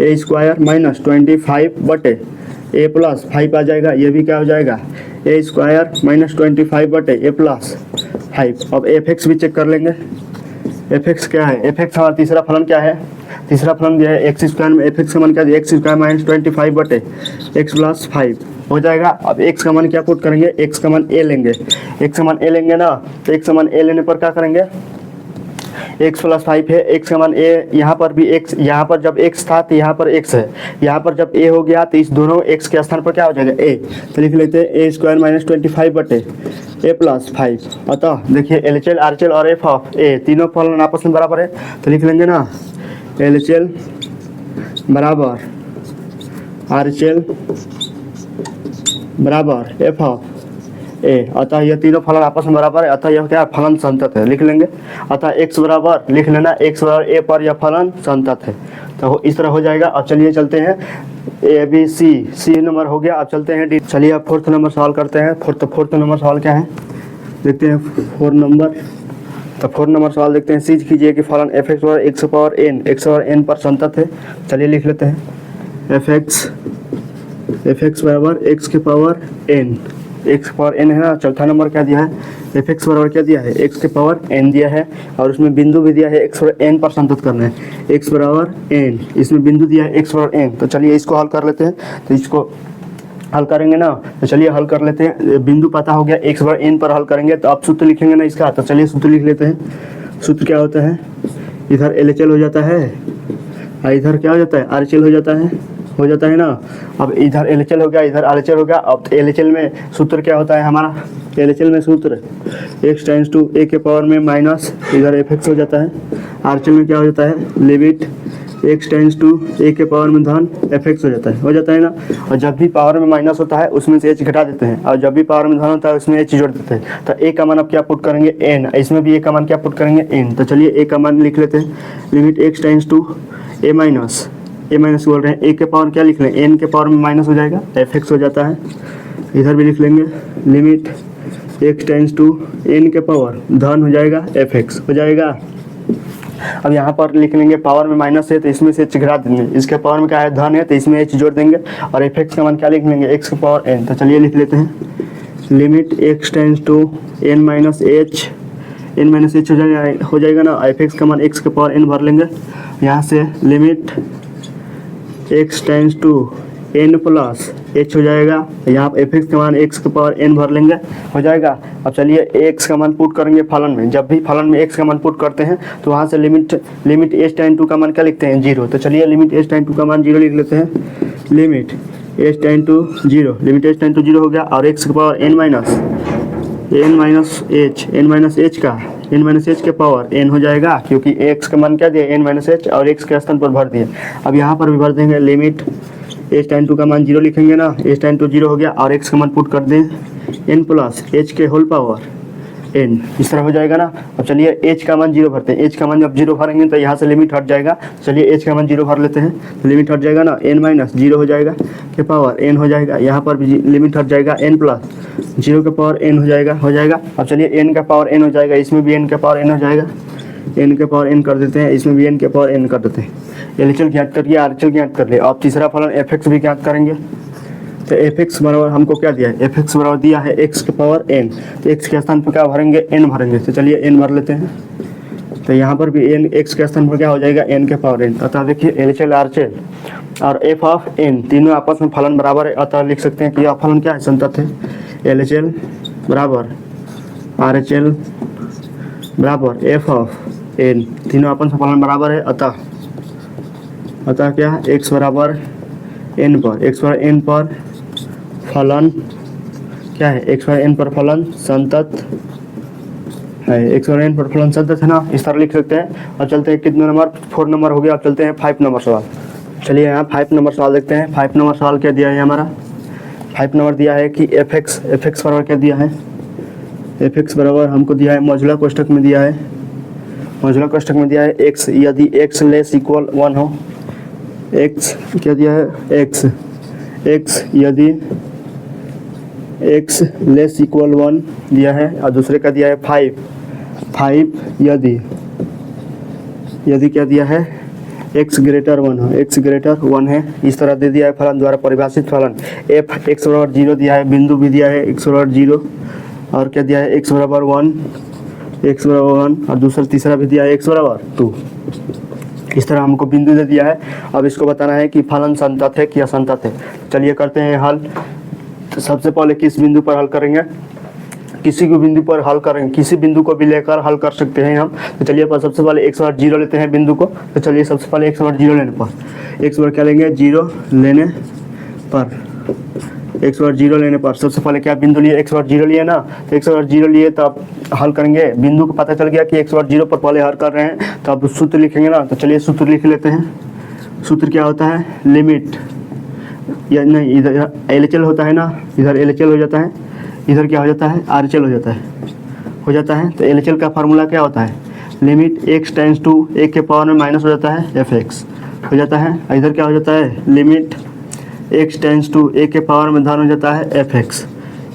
ए स्क्वायर माइनस 25 ए प्लस 5 आ जाएगा, ये भी क्या हो जाएगा ए स्क्वायर माइनस 25 ए प्लस 5। अब एफ एक्स भी चेक कर लेंगे, एफ एक्स क्या है, एफ एक्स हमारा तीसरा फलन क्या है, तीसरा फलन दिया है एक्स स्क्वायर में, एफ एक्स का मान क्या है x square minus 25 x plus 5 हो जाएगा। अब एक्स का मान क्या पुट करेंगे, एक्स का मान ए लेंगे, एक्स का मान ए लेंगे ना, तो एक्स का मान ए लेने पर क्या करेंगे, एक्स प्लस 5 है, एक्स का मान ए, यहाँ पर भी एक्स, यहाँ पर जब एक्स था तो यहाँ पर एक्स है, यहाँ पर जब ए हो गया तो इस दोनों एक्स के स्थान पर क्या हो जाएगा ए, तो लिख लेते हैं ए स्क्वायर माइनस 25 ए प्लस 5। अतः देखिए L H L R H L और एफ ऑफ ए तीनों फलन आपस में बराबर है, तो लिख लेंगे ना एल एच एल बराबर आर एच एल बराबर एफ ऑफ ए, अतः यह तीनों फलन आपस में बराबर है, अतः यह क्या फलन संतत है, लिख लेंगे। अतः x बराबर लिख लेना, x बराबर ए पर यह फलन संतत है, तो इस तरह हो जाएगा। अब चलिए चलते हैं ए बी सी नंबर हो गया, अब चलते हैं डी। चलिए अब फोर्थ नंबर सॉल्व करते हैं। फोर्थ नंबर सवाल क्या है देखते हैं, 4 नंबर। तो 4 नंबर सवाल देखते हैं, सीज कीजिए कि फलन एफ एक्स बराबर एक्स पावर एन पर संतत है। चलिए लिख लेते हैं एफ एक्स बराबर एक्स के power N, X power N है ना। चौथा नंबर क्या दिया है, एफ एक्स बराबर क्या दिया है एक्स के पावर एन दिया है, और उसमें बिंदु भी दिया है एक्स बराबर एन पर संतत करना है, एक्स बराबर एन, इसमें बिंदु दिया है एक्स बराबर एन। तो चलिए इसको हल कर लेते हैं, तो इसको हल करेंगे ना, तो चलिए हल कर लेते हैं। बिंदु पता हो गया एक्स बराबर एन पर हल करेंगे, तो आप सूत्र लिखेंगे ना इसका, तो चलिए सूत्र लिख लेते हैं। सूत्र क्या होता है, इधर एल एच एल हो जाता है और इधर क्या हो जाता है आर एच एल हो जाता है ना। अब इधर एल एच एल हो गया, इधर आर एच एल हो गया। अब एल एच एल में सूत्र क्या होता है हमारा, एल एच एल में सूत्र एक्स टाइम्स टू ए के पावर में माइनस इधर एफ एक्स हो जाता है, आर एच एल में क्या हो जाता है लिमिट एक्स टाइम्स टू ए के पावर में धन एफ एक्स हो जाता है ना। और जब भी पावर में माइनस होता है उसमें से एच घटा देते हैं, और जब भी पावर में धन होता है उसमें एच जोड़ देते हैं। तो ए का मान अब क्या पुट करेंगे एन, इसमें भी ए का मान क्या पुट करेंगे एन। तो चलिए ए का मान लिख लेते हैं, limit X times to A minus बोल रहे हैं, ए के पावर क्या लिख लें एन के पावर में माइनस हो जाएगा एफ एक्स हो जाता है। इधर भी लिख लेंगे limit X times to N के पावर धन हो जाएगा एफ एक्स हो जाएगा। अब यहाँ पर लिख लेंगे पावर में माइनस है तो इसमें से एच घटा देंगे, इसके पावर में क्या है धन है तो इसमें एच जोड़ देंगे, और एफ एक्स का मान क्या लिख लेंगे एक्स के पावर एन। तो चलिए लिख लेते हैं limit X times to N minus H हो जाएगा ना। एफ एक्स का मान एक्स के पावर एन भर लेंगे, यहाँ से limit X times to N plus H हो जाएगा, यहाँ पर एफ एक्स का मान एक्स के पावर एन भर लेंगे हो जाएगा। अब चलिए एक्स का मान पुट करेंगे फलन में, जब भी फलन में एक्स का मान पुट करते हैं तो वहाँ से लिमिट एच टाइम टू का मान क्या लिखते हैं जीरो। तो चलिए लिमिट एच टाइम टू का मान जीरो लिख लेते हैं, limit H tends to zero हो गया, और एक्स के पावर एन माइनस एच के पावर एन हो जाएगा, क्योंकि एक्स का मान क्या दिया एन माइनस एच और एक्स के स्थान पर भर दिए। अब यहाँ पर भी भर देंगे लिमिट एच टाइम टू का मान जीरो लिखेंगे ना, एच टाइम टू जीरो हो गया, और एक्स का मान पुट कर दें एन प्लस एच के होल पावर एन, इस तरह हो जाएगा ना। अब चलिए एच का मान जीरो भरते हैं, एच का मान जब जीरो भरेंगे तो यहाँ से लिमिट हट जाएगा। चलिए एच का मान जीरो भर लेते हैं, तो लिमिट हट जाएगा ना, एन माइनस जीरो हो जाएगा के पावर एन हो जाएगा, यहाँ पर भी लिमिट हट जाएगा एन प्लस जीरो के पावर एन हो जाएगा। अब चलिए एन का पावर एन हो जाएगा, इसमें भी एन का पावर एन हो जाएगा, एन के पावर एन कर देते हैं, इसमें भी एन के पावर एन कर देते हैं। एल एच एल ज्ञात करिए, आर एच एल ज्ञात कर लिए। अब तीसरा फलन एफ एक्स भी ज्ञात करेंगे, तो एफ एक्स बराबर हमको क्या दिया है, एफ एक्स बराबर दिया है एक्स के पावर एन, तो एक्स के स्थान पर क्या भरेंगे एन भरेंगे। तो चलिए एन भर लेते हैं, तो यहाँ पर भी एन एक्स के स्थान पर क्या हो जाएगा एन के पावर एन। अतः देखिए L H L R H L और एफ ऑफ एन तीनों आपस में फलन बराबर है, अतः लिख सकते हैं कि यह फलन क्या है संतत है। एल एच एल बराबर आर एच एल बराबर एफ ऑफ एन तीनों आपस में फलन बराबर है, अतः क्या एक्स बराबर एन पर फलन क्या है, एक्स बराबर एन पर फलन संतत है, एक्स बराबर एन पर फलन संतत है ना, इस तरह लिख सकते हैं। और चलते हैं कितने नंबर, 4 नंबर हो गया। अब चलते हैं 5 नंबर सवाल। चलिए यहाँ 5 नंबर सवाल देखते हैं। 5 नंबर सवाल क्या दिया है हमारा, 5 नंबर दिया है कि एफ एक्स बराबर क्या दिया है, एफ एक्स बराबर हमको दिया है मौजूदा कोष्ठक में दिया है मॉड्यूलर कोष्ठक में दिया है x, यदि x लेस इक्वल 1 हो, x क्या दिया है x यदि x लेस इक्वल 1 दिया है, और दूसरे का दिया है 5 यदि क्या दिया है x ग्रेटर 1 हो, x ग्रेटर 1 है। इस तरह दे दिया है फलन द्वारा परिभाषित फलन f x बराबर 0 दिया है, बिंदु भी दिया है x बराबर 0, और क्या दिया है x बराबर 1 और दूसरा तीसरा भी दिया है x बराबर 2। इस तरह हमको बिंदु दे दिया है। अब इसको बताना है कि फलन संतत है कि असंतत है। चलिए करते हैं हल। तो सबसे पहले किस बिंदु पर हल करेंगे, किसी भी बिंदु पर हल करेंगे, किसी बिंदु को भी लेकर हल कर सकते हैं हम। तो चलिए सबसे पहले x बराबर 0 लेते हैं बिंदु को। तो चलिए सबसे पहले x बराबर 0 लेने पर, x बराबर क्या लेंगे 0 लेने पर, x बराबर 0 लेने पर सबसे पहले क्या बिंदु लिए, x बराबर 0 लिए ना, तो x बराबर 0 लिए तो अब हल करेंगे। बिंदु को पता चल गया कि x बराबर 0 पर पहले हल कर रहे हैं, तो अब सूत्र लिखेंगे ना। तो चलिए सूत्र लिख लेते हैं। सूत्र क्या होता है, लिमिट, या नहीं इधर LHL होता है ना, इधर LHL हो जाता है, इधर क्या हो जाता है RHL हो जाता है। तो LHL का फार्मूला क्या होता है, limit x tends to a के पावर में माइनस हो जाता है fx हो जाता है। इधर क्या हो जाता है, limit x tends to a के पावर में धन हो जाता है fx।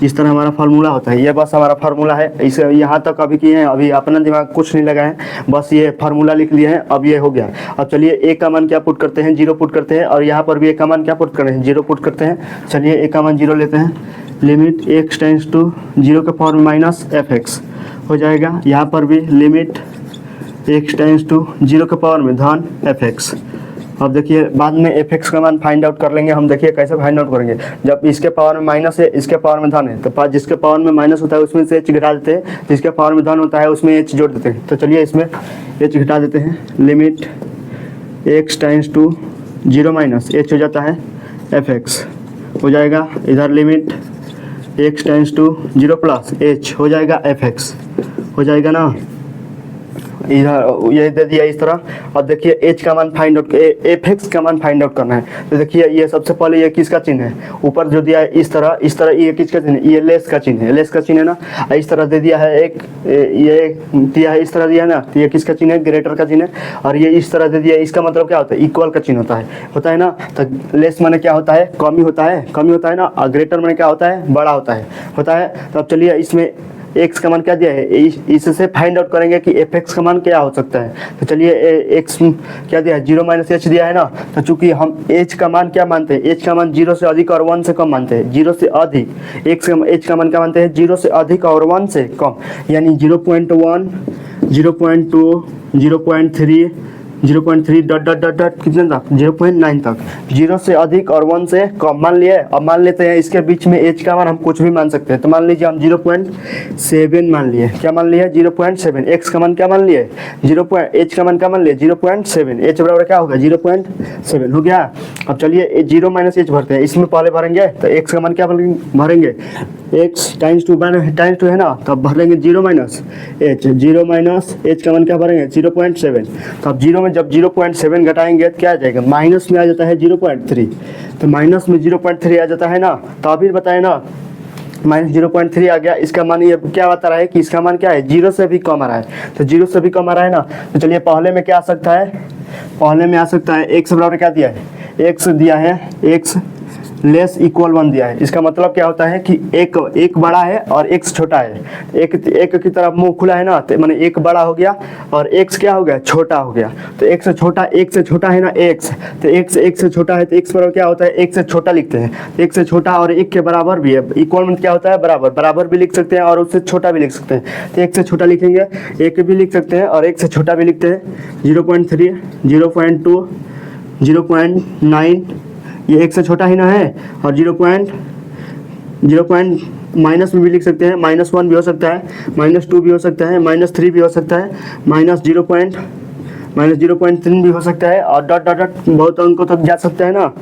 इस तरह हमारा फार्मूला होता है। ये बस हमारा फार्मूला है। इसे यहाँ तक अभी किए हैं, अभी अपना दिमाग कुछ नहीं लगाए हैं, बस ये फार्मूला लिख लिए हैं। अब ये हो गया। अब चलिए a का मान क्या पुट करते हैं, 0 पुट करते हैं, और यहाँ पर भी a का मान क्या पुट कर रहे हैं, 0 पुट करते हैं। चलिए a का मान 0 लेते हैं, लिमिट x टेंस टू 0 के पावर में माइनस fx हो जाएगा। यहाँ पर भी लिमिट x टेंस टू 0 के पावर में धन fx। अब देखिए बाद में fx का मान फाइंड आउट कर लेंगे हम। देखिए कैसे फाइंड आउट करेंगे, जब इसके पावर में माइनस है, इसके पावर में धन है, तो जिसके पावर में माइनस होता है उसमें से h घटा देते हैं, जिसके पावर में धन होता है उसमें h जोड़ देते हैं। तो चलिए इसमें h घटा देते हैं, limit x tends to 0 minus h हो जाता है fx हो जाएगा। इधर limit x tends to 0 plus h हो जाएगा fx हो जाएगा ना। इधर ये दे दिया इस तरह। अब देखिए h का मान फाइंड आउट, fx का मान फाइंड आउट करना है। तो देखिए ये सबसे पहले ये किसका चिन्ह है, ऊपर जो दिया है इस तरह ये किसका चिन्ह है, ये लेस का चिन्ह है, लेस का चिन्ह है ना। इस तरह दे दिया है एक, ये दिया है इस तरह दिया है ना, तो ये किसका चिन्ह है, ग्रेटर का चिन्ह है। और ये इस तरह दे दिया है, इसका मतलब क्या होता है, इक्वल का चिन्ह होता है ना। तो लेस माने क्या होता है, कमी होता है ना, और ग्रेटर माने क्या होता है, बड़ा होता है। तो अब चलिए इसमें x का मान क्या दिया है, इससे फाइंड आउट करेंगे कि fx का मान क्या हो सकता है। तो चलिए x क्या दिया है, 0 माइनस h दिया है ना। तो चूंकि हम h का मान क्या मानते हैं, h का मान 0 से अधिक और 1 से कम मानते हैं, 0 से अधिक। h का मान क्या मानते हैं, 0 से अधिक और 1 से कम, यानी 0.1 0.2 0.3 0.3 डॉट डॉट डॉट डॉट कितने तक, 0.9 तक, 0 से अधिक और 1 से कम मान लिए। अब मान लेते हैं इसके बीच में h का मान हम कुछ भी मान सकते हैं। तो मान लीजिए हम 0.7 मान लिए, क्या मान लिए 0.7। x का मान क्या मान लिए, h का मान क्या मान लिए 0.7, h बराबर क्या होगा 0.7 हो गया। अब चलिए 0 माइनस h भरते हैं, इसमें पहले भरेंगे तो x का मान क्या भरेंगे, x टाइम्स टू है ना, तब भरेंगे 0 माइनस h का मान क्या भरेंगे 0.7। तो अब 0 में जब 0.7 घटाएंगे तो क्या आ जाएगा, माइनस में आ जाता है 0.3। तो माइनस में 0.3 आ जाता है ना। तो अभी बताए ना माइनस 0.3 आ गया। इसका मान ये क्या बता रहा है कि इसका मान क्या है, 0 से भी कम आ रहा है। तो 0 से भी कम आ रहा है ना। तो चलिए पहले में क्या आ सकता है, पहले में आ सकता है x बराबर क्या दिया है, x दिया है x लेस इक्वल 1 दिया है। इसका मतलब क्या होता है कि एक बड़ा है और x छोटा है। एक की तरफ मुंह खुला है ना, तो माने एक बड़ा हो गया और x क्या हो गया, छोटा हो गया। तो एक से छोटा है ना x, तो x से छोटा है, तो x बराबर क्या होता है, x से छोटा लिखते हैं। x से छोटा और 1 के बराबर भी है, इक्वल में क्या होता है, बराबर भी लिख सकते हैं और उससे छोटा भी लिख सकते हैं। तो 1 से छोटा लिखेंगे, 1 भी लिख सकते हैं और 1 से छोटा भी लिखते हैं। 0.3 0.2 0.9 ये 1 से छोटा ही ना है, और 0 माइनस में भी लिख सकते हैं, -1 भी हो सकता है, -2 भी हो सकता है, -3 भी हो सकता है, -0.3 भी हो सकता है, और डॉट डॉट डॉट बहुत अंकों तक जा सकता है ना।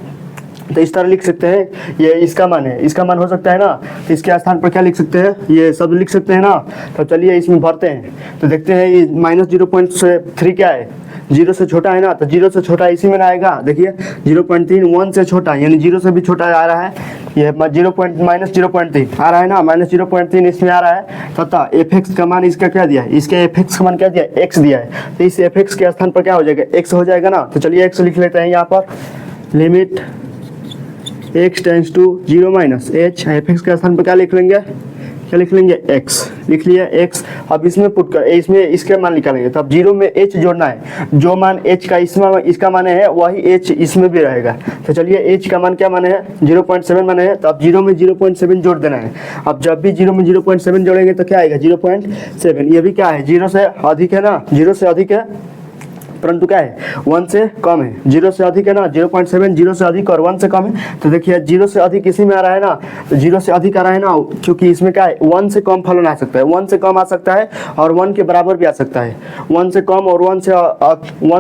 तो इस तरह लिख सकते हैं, ये इसका मान है, इसका मान हो सकता है ना, तो इसके स्थान पर क्या लिख सकते हैं, ये सब लिख सकते हैं ना। तो चलिए इसमें भरते हैं, तो देखते हैं ये -0.3 क्या है, 0 से छोटा है ना, तो 0 से छोटा इसी में ना आएगा। देखिए 0.3 1 से छोटा, यानी 0 से भी छोटा आ रहा है, ये -0.3 आ रहा है ना, -0.3 इसमें आ रहा है। तथा fx का मान इसका क्या दिया है, इसके fx का मान क्या दिया है, x दिया है। तो इस fx के स्थान पर क्या हो जाएगा, x हो जाएगा ना। तो चलिए x लिख लेते हैं यहाँ पर, limit x tends to 0 minus h, fx के स्थान पर क्या लिख लेंगे, क्या लिख लेंगे, x लिख लिया x। अब इसमें पुट कर, इसमें इसके मान निकालेंगे, तो अब 0 में h जोड़ना है, जो मान h का इसमें इसका मान है वही h इसमें भी रहेगा। तो चलिए h का मान क्या मान है, 0.7 मान है, तो अब 0 में 0.7 जोड़ देना है। अब जब भी 0 में 0.7 जोड़ेंगे तो क्या आएगा, 0.7। ये भी क्या है, 0 से अधिक है ना, 0 से अधिक है, परंतु क्या है 1 से कम है, 0 से अधिक है ना, 0.7 0 से अधिक और 1 से कम है। तो देखिए 0 से अधिक इसी में आ रहा है ना, तो 0 से अधिक आ रहा है ना, क्योंकि इसमें क्या है 1 से कम फलन आ सकता है, 1 से कम आ सकता है और 1 के बराबर भी आ सकता है, 1 से कम और 1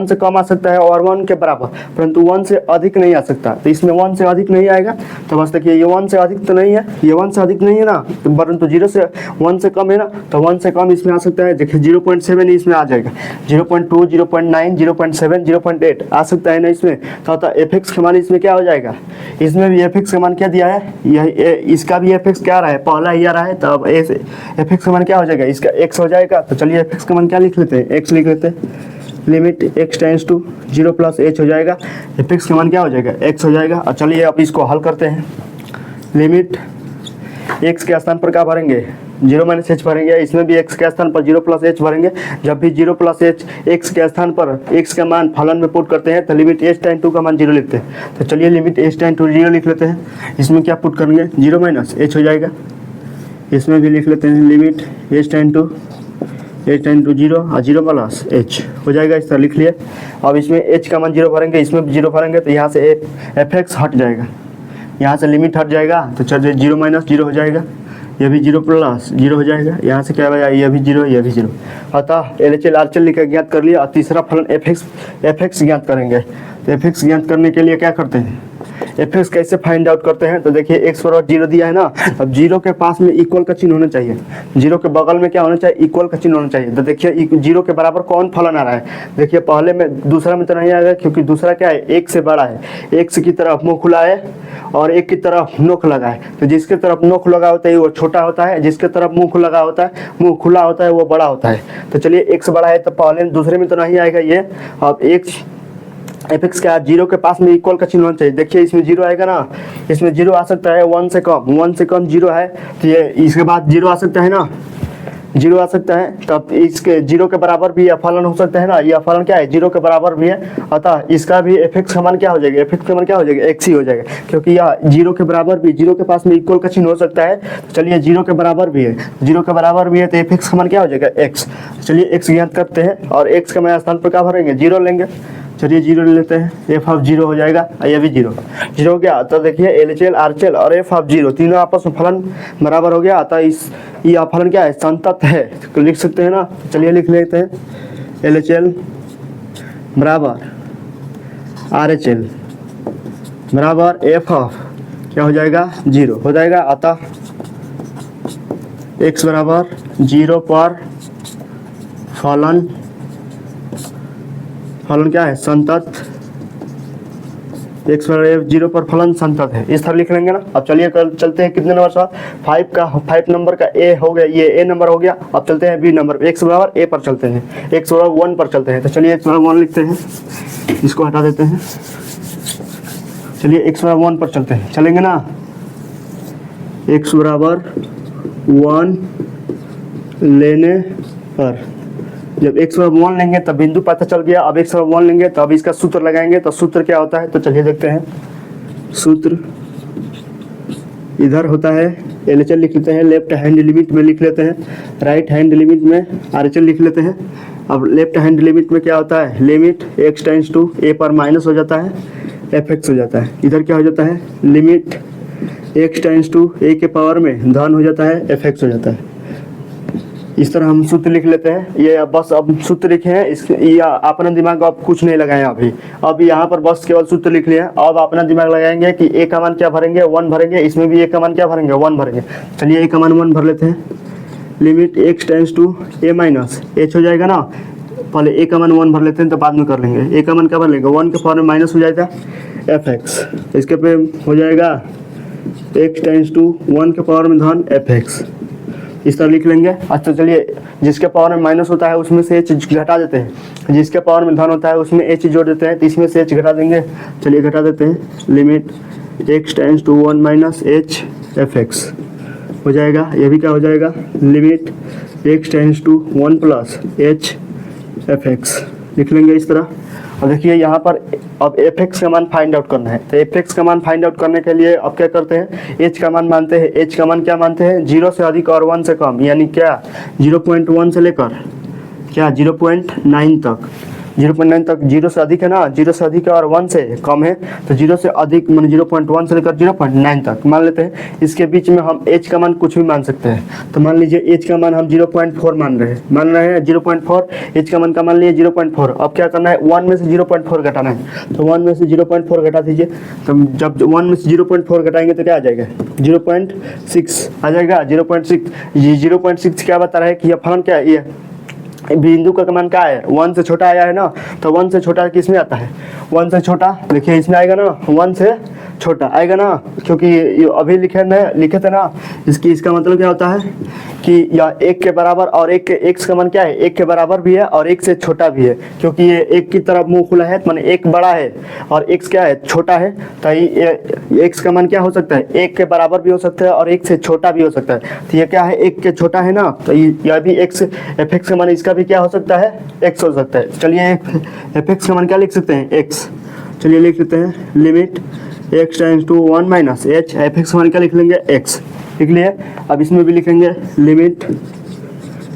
से कम आ सकता है और 1 के बराबर, परंतु 1 से अधिक नहीं आ सकता। तो इसमें 1 से अधिक नहीं आएगा। तो बस देखिए ये 1 से अधिक तो नहीं है, ये 1 से अधिक नहीं है ना, तो परंतु 0 से 1 से कम है ना, तो 1 से कम इसमें आ सकता है। देखिए 0.7 इसमें आ जाएगा, 0.2 0.9 0.7 0.8 आ सकता है ना इसमें। तो fx का मान इसमें क्या हो जाएगा, इसमें भी fx का मान क्या दिया है, यह इसका भी fx क्या आ रहा है, पहला ही आ रहा है, तो अब fx का मान क्या हो जाएगा, इसका x हो जाएगा। तो चलिए fx का मान क्या लिख लेते हैं, x लिख लेते हैं, limit x tends to 0 plus h हो जाएगा, fx का मान क्या हो जाएगा, x हो जाएगा। और चलिए अब इसको हल करते हैं, लिमिट x के स्थान पर क्या भरेंगे, 0 माइनस h भरेंगे, इसमें भी x के स्थान पर 0 प्लस h भरेंगे। जब भी 0 प्लस h x के स्थान पर x का मान फलन में पुट करते हैं तो लिमिट h टाइम 2 का मान 0 लिखते हैं। तो चलिए लिमिट h टाइम 2 0 लिख लेते हैं, इसमें क्या पुट करेंगे, 0 माइनस h हो जाएगा। इसमें भी लिख लेते हैं लिमिट h टाइम 2 0 और 0 प्लस h हो जाएगा, इस तरह लिख लिए। अब इसमें h का मान 0 भरेंगे, इसमें भी 0 भरेंगे, तो यहाँ से fx हट जाएगा, यहाँ से लिमिट हट जाएगा। तो चलिए 0 माइनस 0 हो जाएगा, ये भी 0 प्लस 0 हो जाएगा, यहाँ से क्या आएगा, ये भी 0 ये भी 0। अतः LHL RHL लिखकर ज्ञात कर लिया। और तीसरा फलन fx ज्ञात करेंगे। तो fx ज्ञात करने के लिए क्या करते हैं, fx कैसे फाइंड आउट करते हैं, तो देखिए x बराबर 0 दिया है ना, अब 0 के पास में इक्वल का चिन्ह होना चाहिए, 0 के बगल में क्या होना चाहिए, इक्वल का चिन्ह होना चाहिए। तो देखिए 0 के बराबर कौन फलन आ रहा है, देखिए पहले में दूसरा में तो नहीं आएगा, क्योंकि दूसरा क्या है 1 से बड़ा है, x की तरफ मुंह खुला है और 1 की तरफ नोक लगा है। तो जिसके तरफ नोक लगा होता है वो छोटा होता है, जिसके तरफ मुंह लगा होता है, मुंह खुला होता है, वो बड़ा होता है। तो चलिए x बड़ा है तो पहले दूसरे में तो नहीं आएगा ये। अब fx का 0 के पास में इक्वल का चिन्ह होना चाहिए। देखिए इसमें 0 आएगा ना, इसमें 0 आ सकता है, 1 से कम 0 है, तो ये इसके बाद 0 आ सकता है ना, 0 आ सकता है। तब इसके 0 के बराबर भी यह फलन हो सकता है ना, यह फलन क्या है 0 के बराबर भी है। अतः इसका भी fx का मान क्या हो जाएगा, fx का मान क्या हो जाएगा, x ही हो जाएगा, क्योंकि यह 0 के बराबर भी, 0 के पास में इक्वल का चिन्ह हो सकता है। तो चलिए 0 के बराबर भी है, 0 के बराबर भी है, तो fx का मान क्या हो जाएगा, x। चलिए x ज्ञात करते हैं और x का मान स्थान पर क्या भरेंगे, 0 लेंगे। चलिए 0 ले लेते हैं, f ऑफ 0 हो जाएगा, ये भी 0 हो गया। तो देखिए LHL RHL और f ऑफ 0 तीनों आपस में फलन बराबर हो गया। अतः ये फलन क्या है, संतत है, तो लिख सकते हैं ना। चलिए लिख लेते हैं, LHL बराबर RHL बराबर f ऑफ क्या हो जाएगा, 0 हो जाएगा। अतः x बराबर 0 पर फलन क्या है, संतत, x बराबर 0 पर फलन संतत है, इस तरह लिख लेंगे ना। अब चलिए कल चलते हैं कितने नंबर से, 5 नंबर का a हो गया, ये a नंबर हो गया। अब चलते हैं b नंबर, x बराबर a पर चलते हैं, x बराबर 1 पर चलते हैं। तो चलिए x बराबर 1 लिखते हैं, इसको हटा देते हैं। चलिए x बराबर 1 पर चलते हैं, चलेंगे ना। x बराबर 1 लेने पर, जब x बराबर 1 लेंगे तब बिंदु पता चल गया। अब x बराबर 1 लेंगे तो अब इसका सूत्र लगाएंगे, तो सूत्र क्या होता है, तो चलिए देखते हैं। सूत्र इधर होता है, LHL लिख लेते हैं, लेफ्ट हैंड लिमिट में लिख लेते हैं, राइट हैंड लिमिट में RHL लिख लेते हैं। अब लेफ्ट हैंड लिमिट में क्या होता है, limit x tends to a पर माइनस हो जाता है, fx हो जाता है। इधर क्या हो जाता है, limit x tends to a के पावर में धन हो जाता है, fx हो जाता है। इस तरह हम सूत्र लिख लेते हैं। ये बस अब सूत्र लिखे हैं, इस ये अपना दिमाग अब कुछ नहीं लगाए अभी। अब यहाँ पर बस केवल सूत्र लिख लिए हैं। अब अपना दिमाग लगाएंगे कि ए का मान क्या भरेंगे, 1 भरेंगे। इसमें भी ए का मान क्या भरेंगे, 1 भरेंगे। चलिए ए का मान 1 भर लेते हैं। Limit x tends to a minus h हो जाएगा ना। पहले ए का मान 1 भर लेते हैं तो बाद में कर लेंगे। ए का मान क्या भर लेंगे, 1 के पावर में माइनस हो जाएगा fx। इसके पे हो जाएगा x टेंस टू 1 के पावर में धन fx। इस तरह लिख लेंगे। अच्छा चलिए, जिसके पावर में माइनस होता है उसमें से h घटा देते हैं, जिसके पावर में धन होता है उसमें h जोड़ देते हैं, तो इसमें से h घटा देंगे। चलिए घटा देते हैं। Limit x tends to 1 minus h fx हो जाएगा। ये भी क्या हो जाएगा, limit x tends to 1 plus h fx लिख लेंगे इस तरह। और देखिए यहाँ पर अब fx का मान फाइंड आउट करना है, तो fx का मान फाइंड आउट करने के लिए अब क्या करते हैं, h का मान मानते हैं। h का मान क्या मानते हैं, 0 से अधिक और 1 से कम, यानी क्या 0.1 से लेकर क्या 0.9 तक। 0.9 तक 0 से अधिक है ना, 0 से अधिक है और 1 से कम है, तो 0 से अधिक मान 0.1 से लेकर 0.9 तक मान लेते हैं। इसके बीच में हम h का मान कुछ भी मान सकते हैं। तो मान लीजिए h का मान हम 0.4 मान रहे हैं 0.4। h का मान का मान लिए 0.4। अब क्या करना है, 1 में से 0.4 घटाना है। तो 1 में से 0.4 घटा दीजिए। तो जब 1 में से 0.4 घटाएंगे तो क्या आ जाएगा, 0.6 आ जाएगा। 0.6 ये 0.6 क्या बता रहा है कि यह फलन क्या है, ये बिंदु का मान क्या है, 1 से छोटा आया है ना। तो 1 से छोटा किस में आता है, 1 से छोटा देखिए इसमें आएगा ना, 1 से छोटा आएगा ना, क्योंकि ये अभी लिखे थे ना। इसका मतलब क्या होता है कि यह 1 के बराबर और 1 के x का मान क्या है, 1 के बराबर भी है और 1 से छोटा भी है, क्योंकि ये 1 की तरफ मुंह खुला है, माने 1 बड़ा है और x क्या है, छोटा है। तो ये x का मान क्या हो सकता है, 1 के बराबर भी हो सकता है और 1 से छोटा भी हो सकता है। तो ये क्या है, 1 के छोटा है ना, तो यह भी x fx का मान इसका भी क्या हो सकता है, x हो सकता है। चलिए fx का मान क्या लिख सकते हैं, x। चलिए लिख लेते हैं। Limit x tends to 1 minus h fx का मान क्या लिख लेंगे, x लिख लिए। अब इसमें भी लिखेंगे limit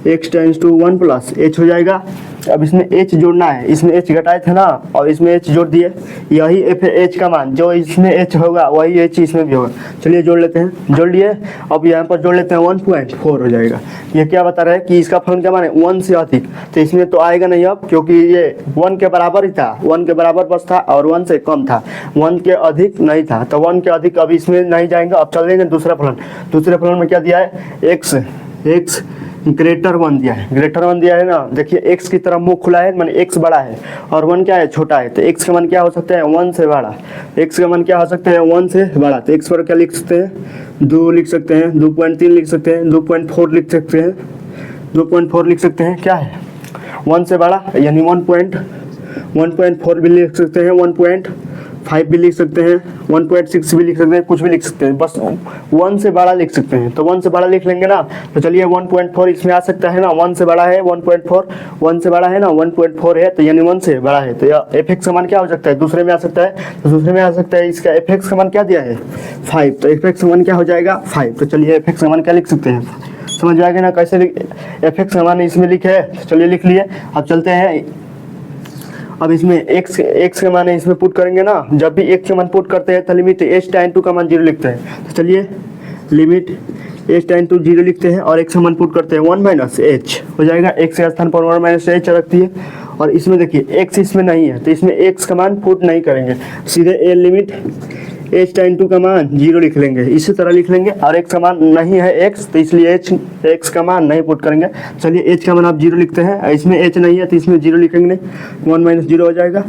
x tends to 1 plus h हो जाएगा। अब इसमें h जोड़ना है, इसमें h घटाए थे ना और इसमें h जोड़ दिए। यही h का मान जो इसमें h होगा वही h इसमें भी होगा। चलिए जोड़ लेते हैं, जोड़ लिए। अब यहाँ पर जोड़ लेते हैं 1.4 हो जाएगा। ये क्या बता रहा है कि इसका फलन क्या मान है, 1 से अधिक। तो इसमें तो आएगा नहीं अब, क्योंकि ये 1 के बराबर ही था, 1 के बराबर बस था और 1 से कम था, 1 के अधिक नहीं था। तो 1 के अधिक अब इसमें नहीं जाएंगे। अब चल देंगे दूसरा फलन। दूसरे फलन में क्या दिया है, x ग्रेटर 1 दिया है, ग्रेटर 1 दिया है ना। देखिए x की तरफ मुंह खुला है, माने x बड़ा है और 1 क्या है, छोटा है। तो x का मान क्या हो सकता है, 1 से बड़ा। x का मान क्या हो सकता है, 1 से बड़ा। तो x पर क्या लिख सकते हैं, 2 लिख सकते हैं, 2.3 लिख सकते हैं, 2.4 लिख सकते हैं, 2.4 लिख सकते हैं। क्या है, 1 से बड़ा, यानी 1.4 भी लिख सकते हैं, 1.5 भी लिख सकते हैं, 1.6 भी लिख सकते हैं, कुछ भी लिख सकते हैं, बस 1 से बड़ा लिख सकते हैं। तो 1 से बड़ा लिख लेंगे ना। तो चलिए 1.4 इसमें आ सकता है ना, 1 से बड़ा है 1.4, 1 से बड़ा है ना 1.4 है, तो यानी 1 से बड़ा है। तो यह fx का मान क्या हो सकता है, दूसरे में आ सकता है। तो दूसरे में आ सकता है, इसका fx का मान क्या दिया है, 5। तो fx का मान क्या हो जाएगा, 5। तो चलिए fx का मान क्या लिख सकते हैं, समझ जाएगा ना कैसे fx का मान इसमें लिखे है। चलिए लिख लिए। अब चलते हैं, अब इसमें x का मान है इसमें पुट करेंगे ना। जब भी x का मान पुट करते हैं तो लिमिट h टाइम 2 का मान 0 लिखते हैं। तो चलिए लिमिट h टाइम 2 0 लिखते हैं और x का मान पुट करते हैं 1 माइनस h हो जाएगा। x के स्थान पर 1 माइनस h रखती है। और इसमें देखिए x इसमें नहीं है, तो इसमें x का मान पुट नहीं करेंगे, सीधे लिमिट h टाइम 2 का मान 0 लिख लेंगे, इसी तरह लिख लेंगे। और x का मान नहीं है x, तो इसलिए x का मान नहीं पुट करेंगे। चलिए h का मान आप 0 लिखते हैं, इसमें h नहीं है तो इसमें 0 लिखेंगे, 1 माइनस 0 हो जाएगा,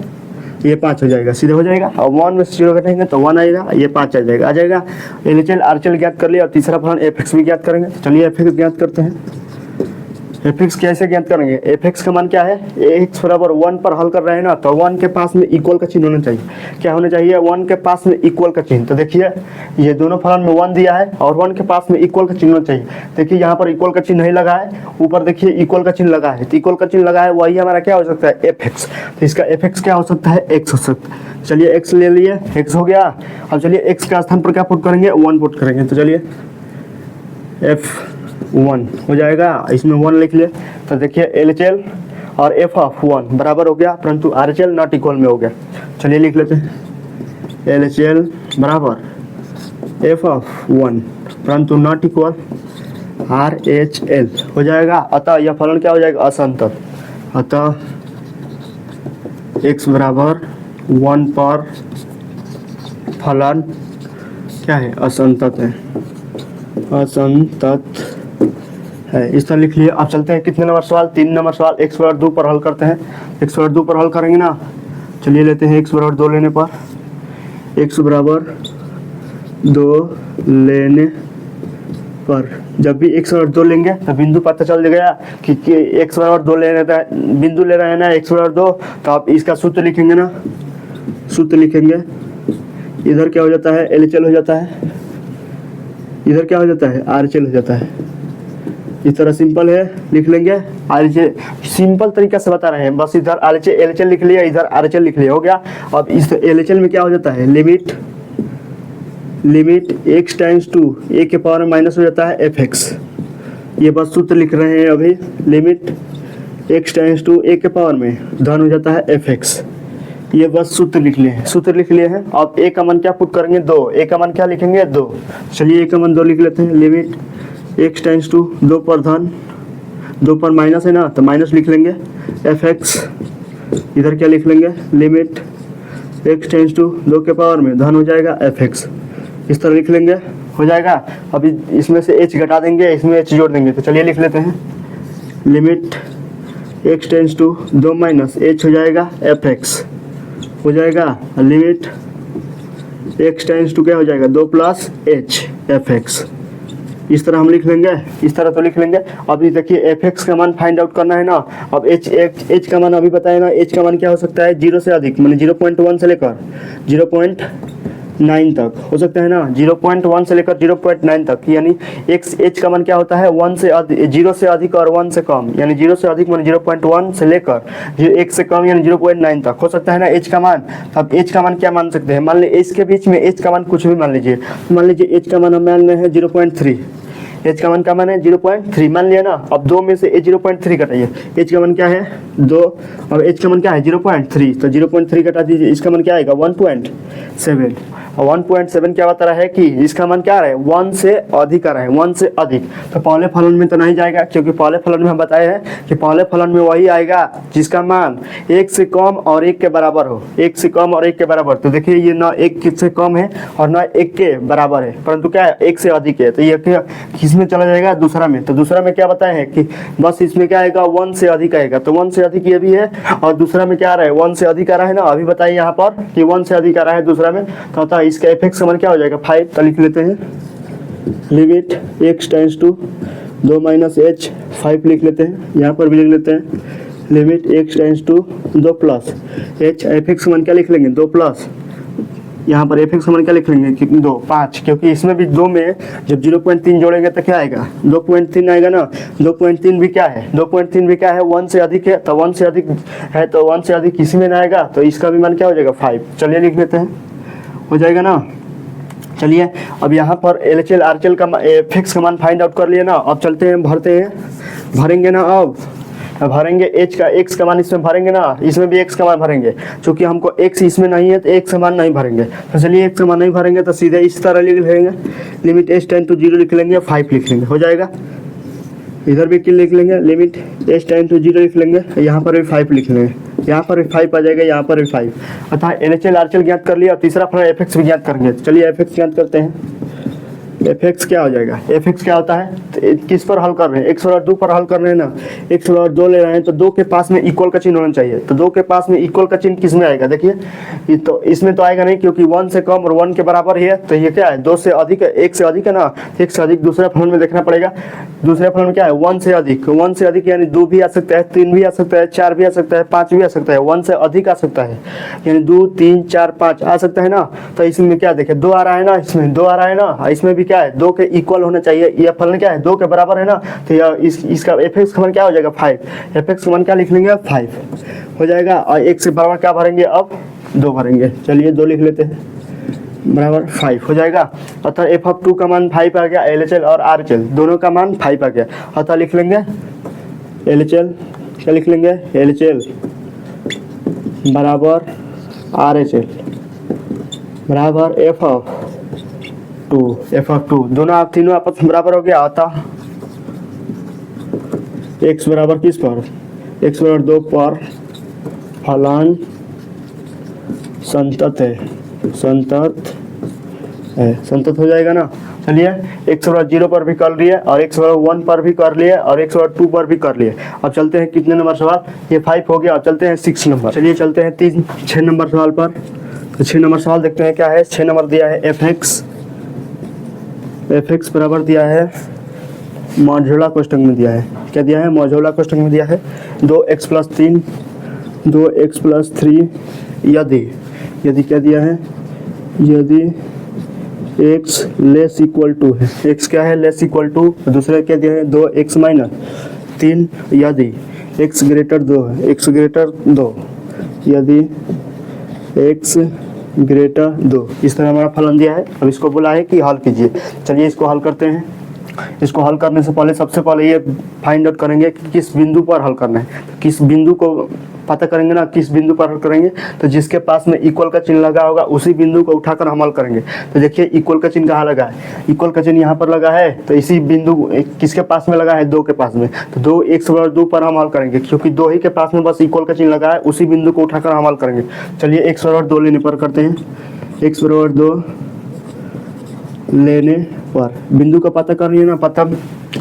ये 5 हो जाएगा, सीधे हो जाएगा। और 1 में से 0 घटाएंगे तो 1 आएगा, ये 5 आ जाएगा। LHL RHL ज्ञात कर लिया। और तीसरा फलन fx भी ज्ञात करेंगे। चलिए fx ज्ञात करते हैं। fx कैसे ज्ञात करेंगे, fx का मान क्या है, x बराबर 1 पर हल कर रहे हैं ना, तो 1 के पास में इक्वल का चिन्ह होना चाहिए। क्या होना चाहिए, 1 के पास में इक्वल का चिन्ह। तो देखिए ये दोनों फलन में 1 दिया है और 1 के पास में इक्वल का चिन्ह होना चाहिए। देखिए यहाँ पर इक्वल का चिन्ह नहीं लगा है, ऊपर देखिए इक्वल का चिन्ह लगा है। तो इक्वल का चिन्ह लगा है, वही हमारा क्या हो सकता है, fx। तो इसका fx क्या हो सकता है, x हो सकता है। चलिए x ले लिए, x हो गया। अब चलिए x के स्थान पर क्या पुट करेंगे, 1 पुट करेंगे। तो चलिए f1 हो जाएगा, इसमें 1 लिख लिए। तो देखिए LHL और f ऑफ 1 बराबर हो गया, परंतु RHL नॉट इक्वल में हो गया। चलिए लिख लेते हैं, LHL बराबर f ऑफ 1 परंतु नॉट इक्वल RHL हो जाएगा। अतः यह फलन क्या हो जाएगा, असंतत। अतः x बराबर 1 पर फलन क्या है, असंतत है, असंतत है। इस तरह लिख लिए। अब चलते हैं कितने नंबर सवाल, 3 नंबर सवाल x बराबर 2 पर हल करते हैं। x बराबर 2 पर हल करेंगे ना, चलिए लेते हैं x बराबर 2 लेने पर। x बराबर 2 लेने पर जब भी x बराबर 2 लेंगे तो बिंदु पता चल गया कि x बराबर 2 ले रहे हैं, बिंदु ले रहे हैं ना x बराबर 2, तो आप इसका सूत्र लिखेंगे ना, सूत्र लिखेंगे। इधर क्या हो जाता है, LHL हो जाता है, इधर क्या हो जाता है, RHL हो जाता है। इस तरह सिंपल है, लिख लेंगे। RHL सिंपल तरीका से बता रहे हैं, बस इधर LHL लिख लिया, इधर RHL लिख लिया, हो गया। अब इस LHL में क्या हो जाता है, limit x times to a के पावर में माइनस हो जाता है fx। ये बस सूत्र लिख रहे हैं अभी, limit x times to a के पावर में धन हो जाता है fx। ये बस सूत्र लिख लिए हैं, सूत्र लिख लिए हैं। अब a का मान क्या पुट करेंगे, 2, a का मान क्या लिखेंगे, 2। चलिए a का मान 2 लिख लेते हैं। लिमिट x टाइम्स टू 2 पर धन, 2 पर माइनस है ना, तो माइनस लिख लेंगे fx। इधर क्या लिख लेंगे, लिमिट x टाइम्स टू 2 के पावर में धन हो जाएगा fx। इस तरह लिख लेंगे, हो जाएगा। अभी इसमें से h घटा देंगे, इसमें h जोड़ देंगे, तो चलिए लिख लेते हैं। Limit x tends to 2 minus h हो जाएगा fx, हो जाएगा। लिमिट x टेंस टू क्या हो जाएगा, 2 प्लस h fx। इस तरह हम लिख लेंगे, इस तरह तो लिख लेंगे। अभी देखिए fx का मान फाइंड आउट करना है ना। अब h का मान अभी बताए ना, h का मान क्या हो सकता है, 0 से अधिक, माने 0.1 से लेकर 0.9 तक हो सकता है ना, 0.1 से लेकर 0.9 तक, यानी h का मान क्या होता है, 1 से अधिक, 0 से अधिक और 1 से कम, यानी 0 से अधिक माने 0.1 से लेकर 1 से कम यानी 0.9 तक हो सकता है ना h का मान। अब h का मान क्या मान सकते हैं, मान लीजिए h के बीच में h का मान कुछ भी मान लीजिए, मान लीजिए h का मान हम मान रहे हैं 0.3, h का मान का मान है 0.3 मान लिया ना। अब 2 में से 0.3 घटाइए, h का मान क्या है 2, अब h का मान क्या है 0.3, तो 0.3 घटा दीजिए, इसका मान क्या आएगा 1.7। 1.7 क्या बता रहा है कि इसका मान क्या आ रहा है, 1 से अधिक आ रहा है, 1 से अधिक। तो पहले फलन में तो नहीं जाएगा, क्योंकि पहले फलन में हम बताए हैं कि पहले फलन में वही आएगा जिसका मान 1 से कम और 1 के बराबर हो, 1 से कम और 1 के बराबर। तो देखिए ये ना 1 से कम है और ना 1 के बराबर है, परंतु क्या है 1 से अधिक है, तो ये किसमें चला जाएगा, दूसरा में। तो दूसरा में क्या बताए हैं कि बस इसमें क्या आएगा, 1 से अधिक आएगा, तो 1 से अधिक ये भी है, और दूसरा में क्या आ रहा है 1 से अधिक आ रहा है ना। अभी बताइए यहाँ पर कि 1 से अधिक आ रहा है दूसरा में, तो इसका fx का मान क्या हो जाएगा 5। तो लिख लेते हैं limit x tends to 2 minus h 5 लिख लेते हैं, यहाँ पर भी लिख लेते हैं limit x tends to 2 plus h, fx का मान क्या लिख लेंगे 2 प्लस, यहाँ पर fx का मान क्या लिख लेंगे कि 2 5, क्योंकि इसमें भी 2 में जब 0.3 जोड़ेंगे तो क्या आएगा 2.3 आएगा ना। 2.3 भी क्या है, 2.3 भी क्या है 1 से अधिक है, तो 1 से अधिक है तो 1 से अधिक किसी में ना आएगा, तो इसका भी मान क्या हो जाएगा 5। चलिए लिख लेते हैं, हो जाएगा ना। चलिए अब यहाँ पर LHL RHL का fx का मान फाइंड आउट कर लिए ना। अब चलते हैं भरते हैं, भरेंगे ना। अब भरेंगे x का मान इसमें भरेंगे ना, इसमें भी x का मान भरेंगे, क्योंकि हमको x इसमें नहीं है तो x का मान नहीं भरेंगे। तो चलिए x का मान नहीं भरेंगे तो सीधे इस तरह लिख लेंगे, लिमिट h टेंस टू 0 लिख लेंगे, 5 लिख लेंगे, हो जाएगा। इधर भी किल लिख लेंगे, लिमिट h टेंस टू 0 लिख लेंगे, यहाँ पर भी 5 लिख लेंगे, यहाँ पर भी 5 आ जाएगा, यहाँ पर भी 5। अतः LHL RHL ज्ञात कर लिया, तीसरा फलन fx भी ज्ञात करेंगे। चलिए fx ज्ञात करते हैं। fx क्या हो जाएगा, fx क्या होता है, तो किस पर हल कर रहे हैं, x बराबर 2 पर हल कर रहे हैं ना। x बराबर 2 ले रहे हैं तो 2 के पास में इक्वल का चिन्ह होना चाहिए, तो 2 के पास में इक्वल का चिन्ह किस में आएगा, देखिए तो इसमें तो आएगा नहीं, क्योंकि 1 से कम और 1 के बराबर ही है। तो ये क्या है 2 से अधिक है, 1 से अधिक है ना, 1 से अधिक दूसरे फलन में देखना पड़ेगा। दूसरे फलन में क्या है 1 से अधिक, 1 से अधिक यानी 2 भी आ सकता है, 3 भी आ सकता है, 4 भी आ सकता है, 5 भी आ सकता है, 1 से अधिक आ सकता है, यानी 2 3 4 5 आ सकता है ना। तो इसमें क्या देखे 2 आ रहा है ना, इसमें 2 आ रहा है ना, इसमें भी क्या है 2 के इक्वल होना चाहिए। यह फलन क्या है 2 के बराबर है ना, तो यह इसका fx का मान क्या हो जाएगा 5। fx का मान क्या लिख लेंगे 5, हो जाएगा। और 1 से बराबर क्या भरेंगे, अब 2 भरेंगे। चलिए 2 लिख लेते हैं, बराबर 5 हो जाएगा। अतः f(2) का मान 5 आ गया, LHL और RHL दोनों का मान 5 आ गया। अतः लिख लेंगे LHL, क्या लिख लेंगे LHL बराबर RHL बराबर f(2), दोनों आप तीनों आपस में बराबर हो गया। अतः एक्स बराबर किस पर, एक्स बराबर 2 पर फलन संतत है, संतत है, संतत हो जाएगा ना। चलिए एक्स बराबर 0 पर भी कर लिए और एक्स बराबर 1 पर भी कर लिए और एक्स बराबर 2 पर भी कर लिए। अब चलते हैं कितने नंबर सवाल, ये 5 हो गया। अब चलते हैं 6 नंबर। चलिए चलते हैं 6 नंबर सवाल पर। तो 6 नंबर सवाल देखते हैं क्या है। 6 नंबर दिया है एफ एक्स बराबर दिया है मौजूदा कोष्ठक में दिया है, क्या दिया है, मौजूदा कोष्ठक में दिया है 2x + 3 2x + 3 यदि क्या दिया है, यदि x लेस इक्वल टू है, x क्या है, लेस इक्वल टू, दूसरा क्या दिया है 2x - 3 यदि x ग्रेटर 2 है, x ग्रेटर 2 यदि x ग्रेटर 2, इस तरह हमारा फलन दिया है। अब इसको बोला है कि हल कीजिए। चलिए इसको हल करते हैं। इसको हल करने से पहले सबसे पहले ये फाइंड आउट करेंगे कि किस बिंदु पर हल करना है। तो किस बिंदु को पता करेंगे ना, किस बिंदु पर हल करेंगे, तो जिसके पास में इक्वल का चिन्ह लगा होगा उसी बिंदु को उठाकर हम हल करेंगे। तो देखिए इक्वल का चिन्ह कहाँ लगा है, इक्वल का चिन्ह यहाँ पर लगा है, तो इसी बिंदु किसके पास में लगा है, 2 के पास में। तो 2x बराबर 2 पर हम हल करेंगे, क्योंकि 2 ही के पास में बस इक्वल का चिन्ह लगा है, उसी बिंदु को उठाकर हम हल करेंगे। चलिए x बराबर 2 लेने पर करते हैं। x बराबर 2 लेने पर बिंदु का पता कर रही है ना, पता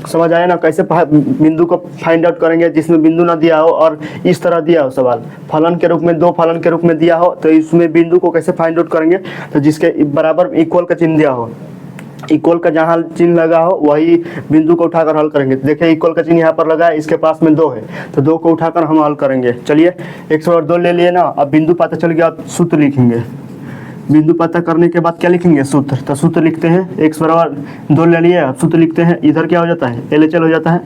समझ आया ना, कैसे बिंदु को फाइंड आउट करेंगे जिसमें बिंदु ना दिया हो और इस तरह दिया हो सवाल, फलन के रूप में, 2 फलन के रूप में दिया हो, तो इसमें बिंदु को कैसे फाइंड आउट करेंगे, तो जिसके बराबर इक्वल का चिन्ह दिया हो, इक्वल का जहाँ चिन्ह लगा हो वही बिंदु को उठाकर हल करेंगे। देखिए इक्वल का चिन्ह यहाँ पर लगा है, इसके पास में 2 है, तो 2 को उठाकर हम हल करेंगे। चलिए x बराबर 2 ले लिए ना, अब बिंदु पता चल गया, अब सूत्र लिखेंगे। बिंदु पता करने के बाद क्या लिखेंगे, सूत्र। तो सूत्र लिखते हैं, x बराबर 2 ले लिए, अब सूत्र लिखते हैं। इधर क्या हो जाता है, LHL हो जाता है।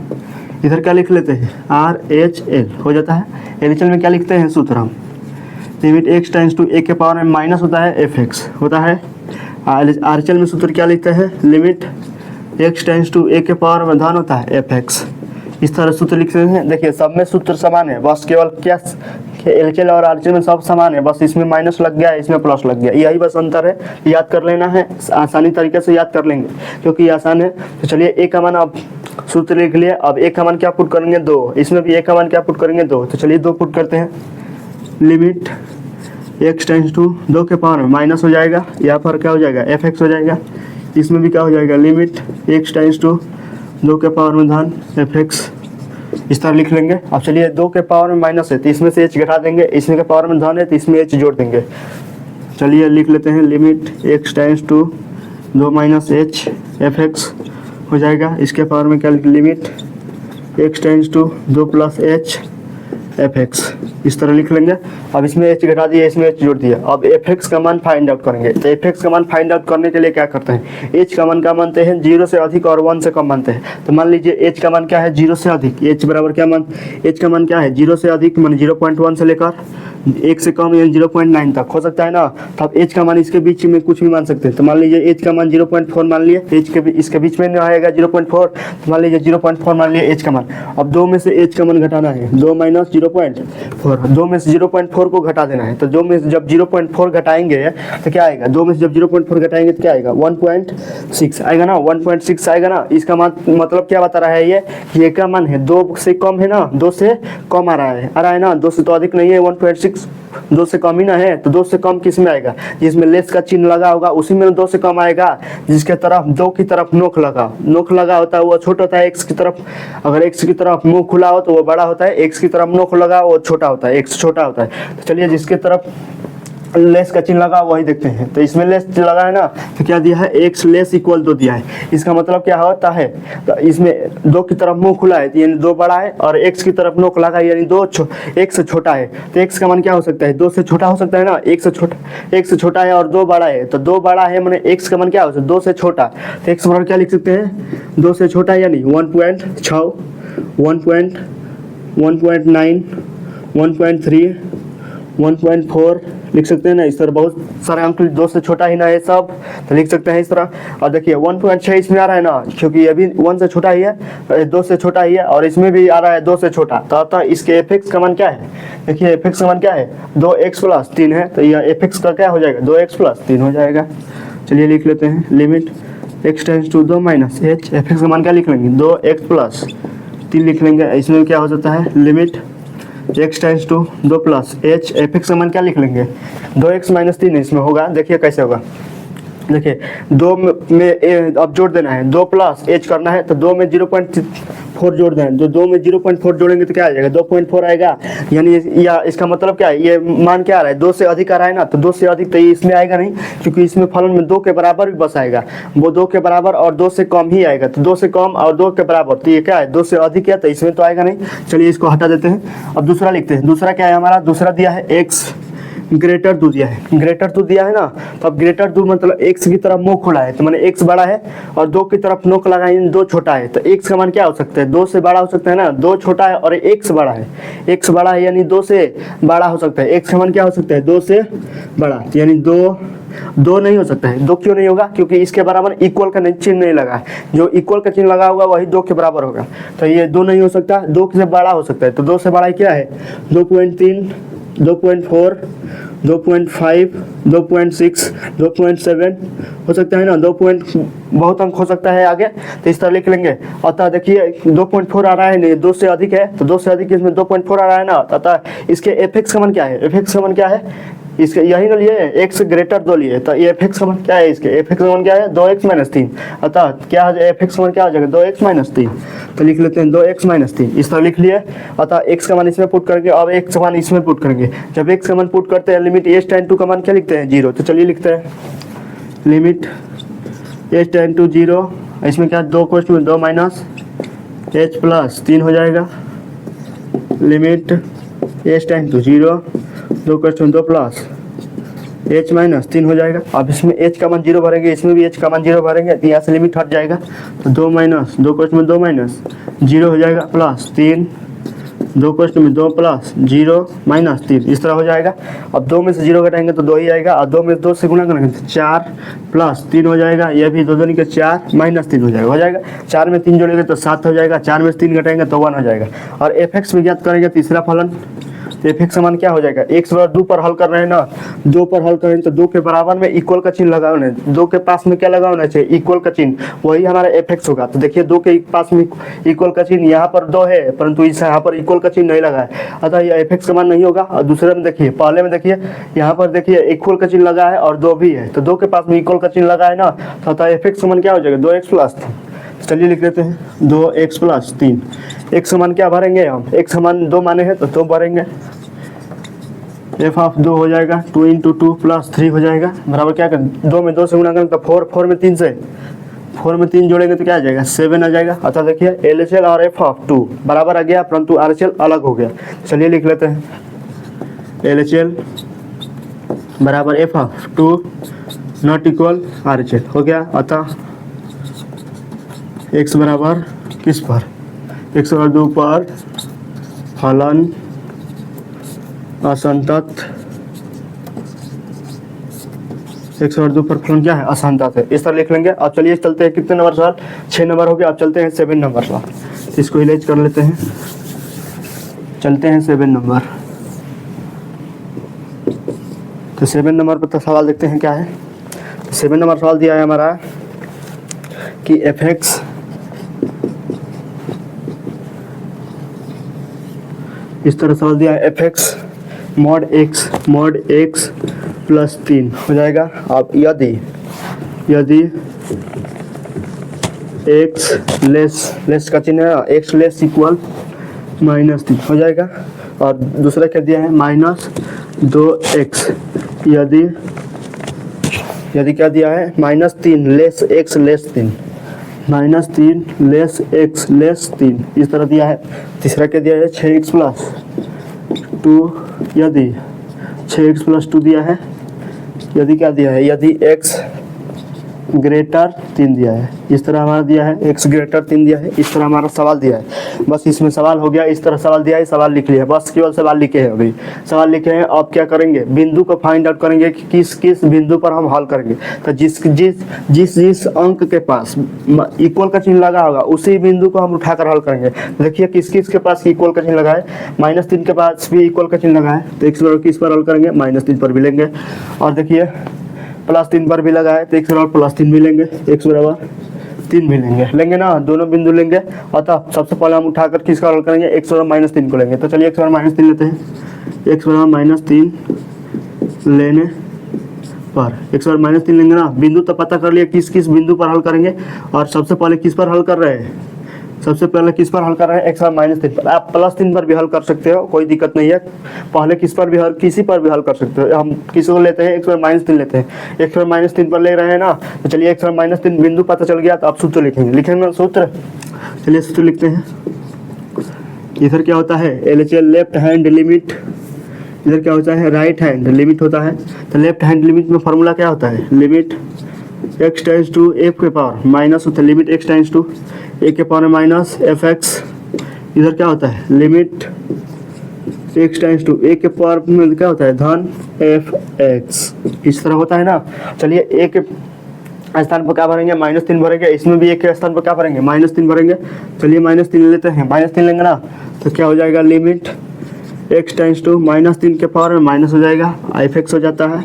इधर क्या लिख लेते हैं, RHL हो जाता है। LHL में क्या लिखते हैं सूत्र हम, limit x tends to a के पावर में माइनस होता है fx होता है। RHL में सूत्र क्या लिखते हैं, limit x tends to a के पावर में धन होता है fx। इस तरह सूत्र लिखते हैं। देखिए सब में सूत्र समान है, बस केवल क्या LHL और RHL में सब समान है, बस इसमें माइनस लग गया, इसमें प्लस लग गया, यही बस अंतर है। याद कर लेना है, आसानी तरीके से याद कर लेंगे क्योंकि आसान है। तो चलिए a का मान, अब सूत्र लिख लिए, अब a का मान क्या पुट करेंगे, 2, इसमें भी a का मान क्या पुट करेंगे, 2। तो चलिए 2 पुट करते हैं। लिमिट x टेंड्स टू 2 के पावर में माइनस हो जाएगा, यहाँ पर क्या हो जाएगा, fx हो जाएगा। इसमें भी क्या हो जाएगा, लिमिट x टेंड्स टू 2 के पावर में धन fx, इस तरह लिख लेंगे। अब चलिए 2 के पावर में माइनस है तो इसमें से h घटा देंगे, इसमें के पावर में धन है तो इसमें h जोड़ देंगे। चलिए लिख लेते हैं, limit x tends to 2 - h fx हो जाएगा। इसके पावर में क्या, limit x tends to 2 + h fx, इस तरह लिख लेंगे। अब इसमें h घटा दिया, इसमें h जोड़ दिया। अब fx का मान फाइंड आउट करेंगे। तो fx का मान फाइंड आउट करने के लिए क्या करते हैं, h का मान क्या मानते हैं, 0 से अधिक और 1 से कम मानते हैं। तो मान लीजिए h का मान क्या है, 0 से अधिक, h बराबर क्या मान, h का मान क्या है, 0 से अधिक मान 0.1 से लेकर 1 से कम यानी 0.9 तक हो सकता है ना। तो अब h का मान इसके बीच में कुछ भी मान सकते हैं। तो मान लीजिए h का मान 0.4 मान लिए, h के इसके बीच में नहीं आएगा 0.4, तो मान लीजिए 0.4 मान लिए h का मान। अब 2 में से h का मान घटाना है, 2 - 0.4, 2 में से 0.4 को घटा देना है। तो 2 में से जब 0.4 घटाएंगे तो क्या आएगा, 2 में से जब 0.4 घटाएंगे तो क्या आएगा, 1.6 आएगा ना, 1.6 आएगा ना। इसका मान मतलब क्या बता रहा है ये का मान है 2 से कम है ना, 2 से कम आ रहा है ना, 2 से तो अधिक नहीं है, 1.6 2 से कम ही ना है। तो 2 से कम किस में आएगा, जिसमें लेस का चिन्ह लगा होगा उसी में 2 से कम आएगा। जिसके तरफ 2 की तरफ नोक लगा होता है वो छोटा होता है x की तरफ, अगर x की तरफ मुंह खुला हो तो वो बड़ा होता है, x की तरफ नोक लगा वो छोटा होता है, x छोटा होता है। तो चलिए जिसके तरफ लेस का चिन्ह लगा वही देखते हैं। तो इसमें लेस लगा है ना, तो क्या दिया है, x लेस इक्वल 2 दिया है। इसका मतलब क्या होता है, तो इसमें 2 की तरफ मुंह खुला है यानी 2 बड़ा है, और x की तरफ नोक लगा है यानी 2 x से छोटा है। तो x का मान क्या हो सकता है, 2 से छोटा हो सकता है ना, x से छोटा है और 2 बड़ा है। तो 2 बड़ा है मैंने x का मान क्या हो सकता है, 2 से छोटा। तो x बराबर क्या लिख सकते हैं, 2 से छोटा यानी 1.6, 1.9, 1.3, 1.4 लिख सकते हैं ना। इस तरह बहुत सारे अंक 2 से छोटा ही ना है सब, तो लिख सकते हैं इस तरह। और देखिए 1.6 इसमें आ रहा है ना, क्योंकि ये भी 1 से छोटा ही है, 2 से छोटा ही है, और इसमें भी आ रहा है 2 से छोटा। तो अतः इसके fx का मान क्या है, देखिए fx का मान क्या है, 2x + 3 है। तो यह fx का क्या हो जाएगा, 2x + 3 हो जाएगा। चलिए लिख लेते हैं, limit x tends to 2 - h, fx का मान क्या लिख लेंगे, 2x + 3 लिख लेंगे। इसमें क्या हो जाता है, limit x tends to 2 plus h, f x का मान क्या लिख लेंगे, 2x माइनस 3 इसमें होगा। देखिए कैसे होगा, देखिए 2 में अब जोड़ देना है, 2 प्लस h करना है तो 2 में 0.4 जोड़ देना है। जो 2 में 0.4 जोड़ेंगे तो क्या आ जाएगा, 2.4 आएगा। यानी या इसका मतलब क्या है, ये मान क्या आ रहा है, 2 से अधिक आ रहा है ना, तो 2 से अधिक तो ये इसमें आएगा नहीं, क्योंकि इसमें फलन में 2 के बराबर भी बस आएगा। वो 2 के बराबर और 2 से कम ही आएगा, तो 2 से कम और 2 के बराबर, तो ये क्या है, 2 से अधिक है, तो इसमें तो आएगा नहीं। चलिए इसको हटा देते हैं। अब दूसरा लिखते हैं। दूसरा क्या है हमारा, दूसरा दिया है x ग्रेटर टू दिया है, ग्रेटर टू दिया है ना, तो अब ग्रेटर टू मतलब x की तरफ मुंह खुला है, तो मैंने x बड़ा है और 2 की तरफ नोक लगाई, 2 छोटा है, तो x का मान क्या हो सकता है, 2 से बड़ा हो सकता है ना, 2 छोटा है और x बड़ा है, x बड़ा है यानी 2 से बड़ा हो सकता है। x का मान क्या हो सकता है, 2 से बड़ा, यानी 2 नहीं हो सकता है। 2 क्यों नहीं होगा, क्योंकि इसके बराबर इक्वल का चिन्ह नहीं लगा है, जो इक्वल का चिन्ह लगा होगा वही 2 के बराबर होगा, तो ये 2 नहीं हो सकता। 2 से बड़ा हो सकता है, तो 2 से बड़ा क्या है, 2.3, 2.4, 2.5, 2.6, 2.7 हो सकता है ना, 2 बहुत अंक हो सकता है आगे, तो इस तरह लिख लेंगे। अतः देखिए 2.4 आ रहा है नहीं, 2 से अधिक है, तो 2 से अधिक इसमें 2.4 आ रहा है ना, अतः इसके एफ एक्स का मान क्या है, एफ एक्स का मान क्या है, इसके यही ना लिए x ग्रेटर 2 लिए, तो एफ एक्स का मान क्या है, इसके एफ एक्स का मान क्या है, 2x माइनस 3, अतः क्या है एफ एक्स का मान क्या हो जाएगा, 2x माइनस 3, तो लिख लेते हैं 2x माइनस 3, इस तरह लिख लिए। अतः x का मान इसमें पुट करके अब x का मान इसमें पुट करेंगे। जब x का मान पुट करते हैं लिमिट h टेंड टू का मान क्या लिखते हैं, 0, तो चलिए लिखते हैं लिमिट h टेंड टू 0, इसमें क्या 2 क्वेश्चन 2 माइनस h प्लस 3 हो जाएगा, limit h tend to 0, 2 question 2 plus h minus 3 हो जाएगा। अब इसमें h का मान 0 भरेंगे, इसमें भी h का मान 0 भरेंगे, तो यहाँ से लिमिट हट जाएगा, तो 2 माइनस 2 क्वेश्चन में 2 माइनस 0 हो जाएगा, प्लस 3, 2 क्वेश्चन में 2 प्लस 0 माइनस 3, इस तरह हो जाएगा। अब 2 में से 0 घटाएंगे तो 2 ही आएगा, और 2 में 2 से गुणा करेंगे तो 4 प्लस 3 हो जाएगा, यह भी 2 दूनी के 4 माइनस 3 हो जाएगा। 4 में 3 जोड़ेंगे तो 7 हो जाएगा, 4 में से 3 घटाएंगे तो 1 हो जाएगा। और एफ एक्स भी ज्ञात करेंगे, तीसरा फलन, एफ एक्स का मान क्या हो जाएगा, x बराबर 2 पर हल कर रहे हैं ना, 2 पर हल करें तो 2 के बराबर में इक्वल का चिन्ह लगाना है, 2 के पास में क्या लगाना चाहिए, इक्वल का चिन्ह, वही हमारा एफ एक्स होगा। तो देखिए 2 के पास में इक्वल का चिन्ह, यहाँ पर 2 है परंतु इस यहाँ पर इक्वल का चिन्ह नहीं लगा है, अतः यह एफ एक्स का मान नहीं होगा। और दूसरे में देखिए, पहले में देखिए यहाँ पर देखिए इक्वल का चिन्ह लगा है और 2 भी है, तो 2 के पास में इक्वल का चिन्ह लगा है ना, तो अतः एफ एक्स का मान क्या हो जाएगा, 2x प्लस 3। चलिए लिख लेते हैं 2x प्लस 3, x का मान क्या भरेंगे हम, x का मान 2 माने हैं तो 2 भरेंगे, एफ ऑफ 2 हो जाएगा, 2 इंटू 2 प्लस 3 हो जाएगा, बराबर क्या करें, 2 में 2 से गुणा करें तो 4, 4 में 3 से 4 में 3 जोड़ेंगे तो क्या आ जाएगा, 7 आ जाएगा। अतः देखिए एल एच एल और एफ ऑफ 2 बराबर आ गया, परंतु आर एच एल अलग हो गया। चलिए लिख लेते हैं एल एच एल बराबर F of 2 not equal are H L हो गया। अतः x बराबर किस पर, x बराबर 2 पर फलन असंतत, x बराबर 2 पर फलन क्या है, असंतत है, इस तरह लिख लेंगे। अब चलिए चलते हैं कितने नंबर सवाल, 6 नंबर हो गया। अब चलते हैं 7 नंबर सवाल, इसको इलेज कर लेते हैं, चलते हैं 7 नंबर। तो 7 नंबर पर तो सवाल देखते हैं क्या है। 7 नंबर सवाल दिया है हमारा कि एफ एक्स इस तरह सवाल दिया है, F x mod x plus 3 हो जाएगा। अब यदि x लेस का चिन्ह है, x लेस इक्वल माइनस 3 हो जाएगा। और दूसरा क्या दिया है, माइनस 2x, यदि क्या दिया है, minus 3 less x less 3, minus 3 less x less 3, इस तरह दिया है। तीसरा क्या दिया है, 6x प्लस 2, यदि 6x प्लस 2 दिया है, यदि क्या दिया है, यदि x ग्रेटर 3 दिया है, इस तरह हमारा दिया है, x ग्रेटर 3 दिया है, इस तरह हमारा सवाल दिया है। बस इसमें सवाल हो गया, इस तरह सवाल दिया है, सवाल लिख लिया, बस केवल सवाल लिखे हैं, अभी सवाल लिखे हैं। अब क्या करेंगे, बिंदु को फाइंड आउट करेंगे कि किस किस बिंदु पर हम हल करेंगे। तो जिस अंक के पास इक्वल का चिन्ह लगा होगा उसी बिंदु को हम उठाकर हल करेंगे। देखिए किस किस के पास इक्वल का चिन्ह लगा है, -3 के पास भी इक्वल का चिन्ह लगा है, तो x बराबर किस पर हल करेंगे, -3 पर भी लेंगे। और देखिए +3 पर भी लगा है, तो x बराबर +3 भी लेंगे, x बराबर -3 भी लेंगे ना, दोनों बिंदु लेंगे। अतः सबसे पहले हम उठाकर किसका हल करेंगे, x बराबर -3 को लेंगे। तो चलिए x बराबर -3 लेते हैं। x बराबर -3 लेने पर x बराबर -3 लेंगे ना, बिंदु तो पता कर लिया किस किस बिंदु पर हल करेंगे। और सबसे पहले किस पर हल कर रहे हैं, सबसे पहले किस पर हल कर रहे हैं, x बराबर -3 पर। आप +3 पर भी हल कर सकते हो, कोई दिक्कत नहीं है। पहले किस पर भी हल, किसी पर भी हल कर सकते हो। हम किस को लेते हैं, x बराबर -3 लेते हैं। x बराबर -3 पर ले रहे हैं ना, तो चलिए x बराबर -3 बिंदु पता चल गया। तो आप सूत्र लिखेंगे ना सूत्र। चलिए सूत्र लिखते हैं। इधर क्या होता है, LHS लेफ्ट हैंड लिमिट, इधर क्या होता है, राइट हैंड लिमिट होता है। तो लेफ्ट हैंड लिमिट में फॉर्मूला क्या होता है, limit x tends to f के पावर माइनस होता है, limit x tends to a के पावर माइनस fx। इधर क्या होता है, limit x tends to a के पावर में क्या होता है, धन fx। इस तरह होता है ना। चलिए a के स्थान पर क्या भरेंगे, -3 भरेंगे। इसमें भी a के स्थान पर क्या भरेंगे, -3 भरेंगे। चलिए -3 लेते हैं, -3 लेंगे ना, तो क्या हो जाएगा, लिमिट x टेंड्स टू -3 के पावर में माइनस हो जाएगा, fx हो जाता है।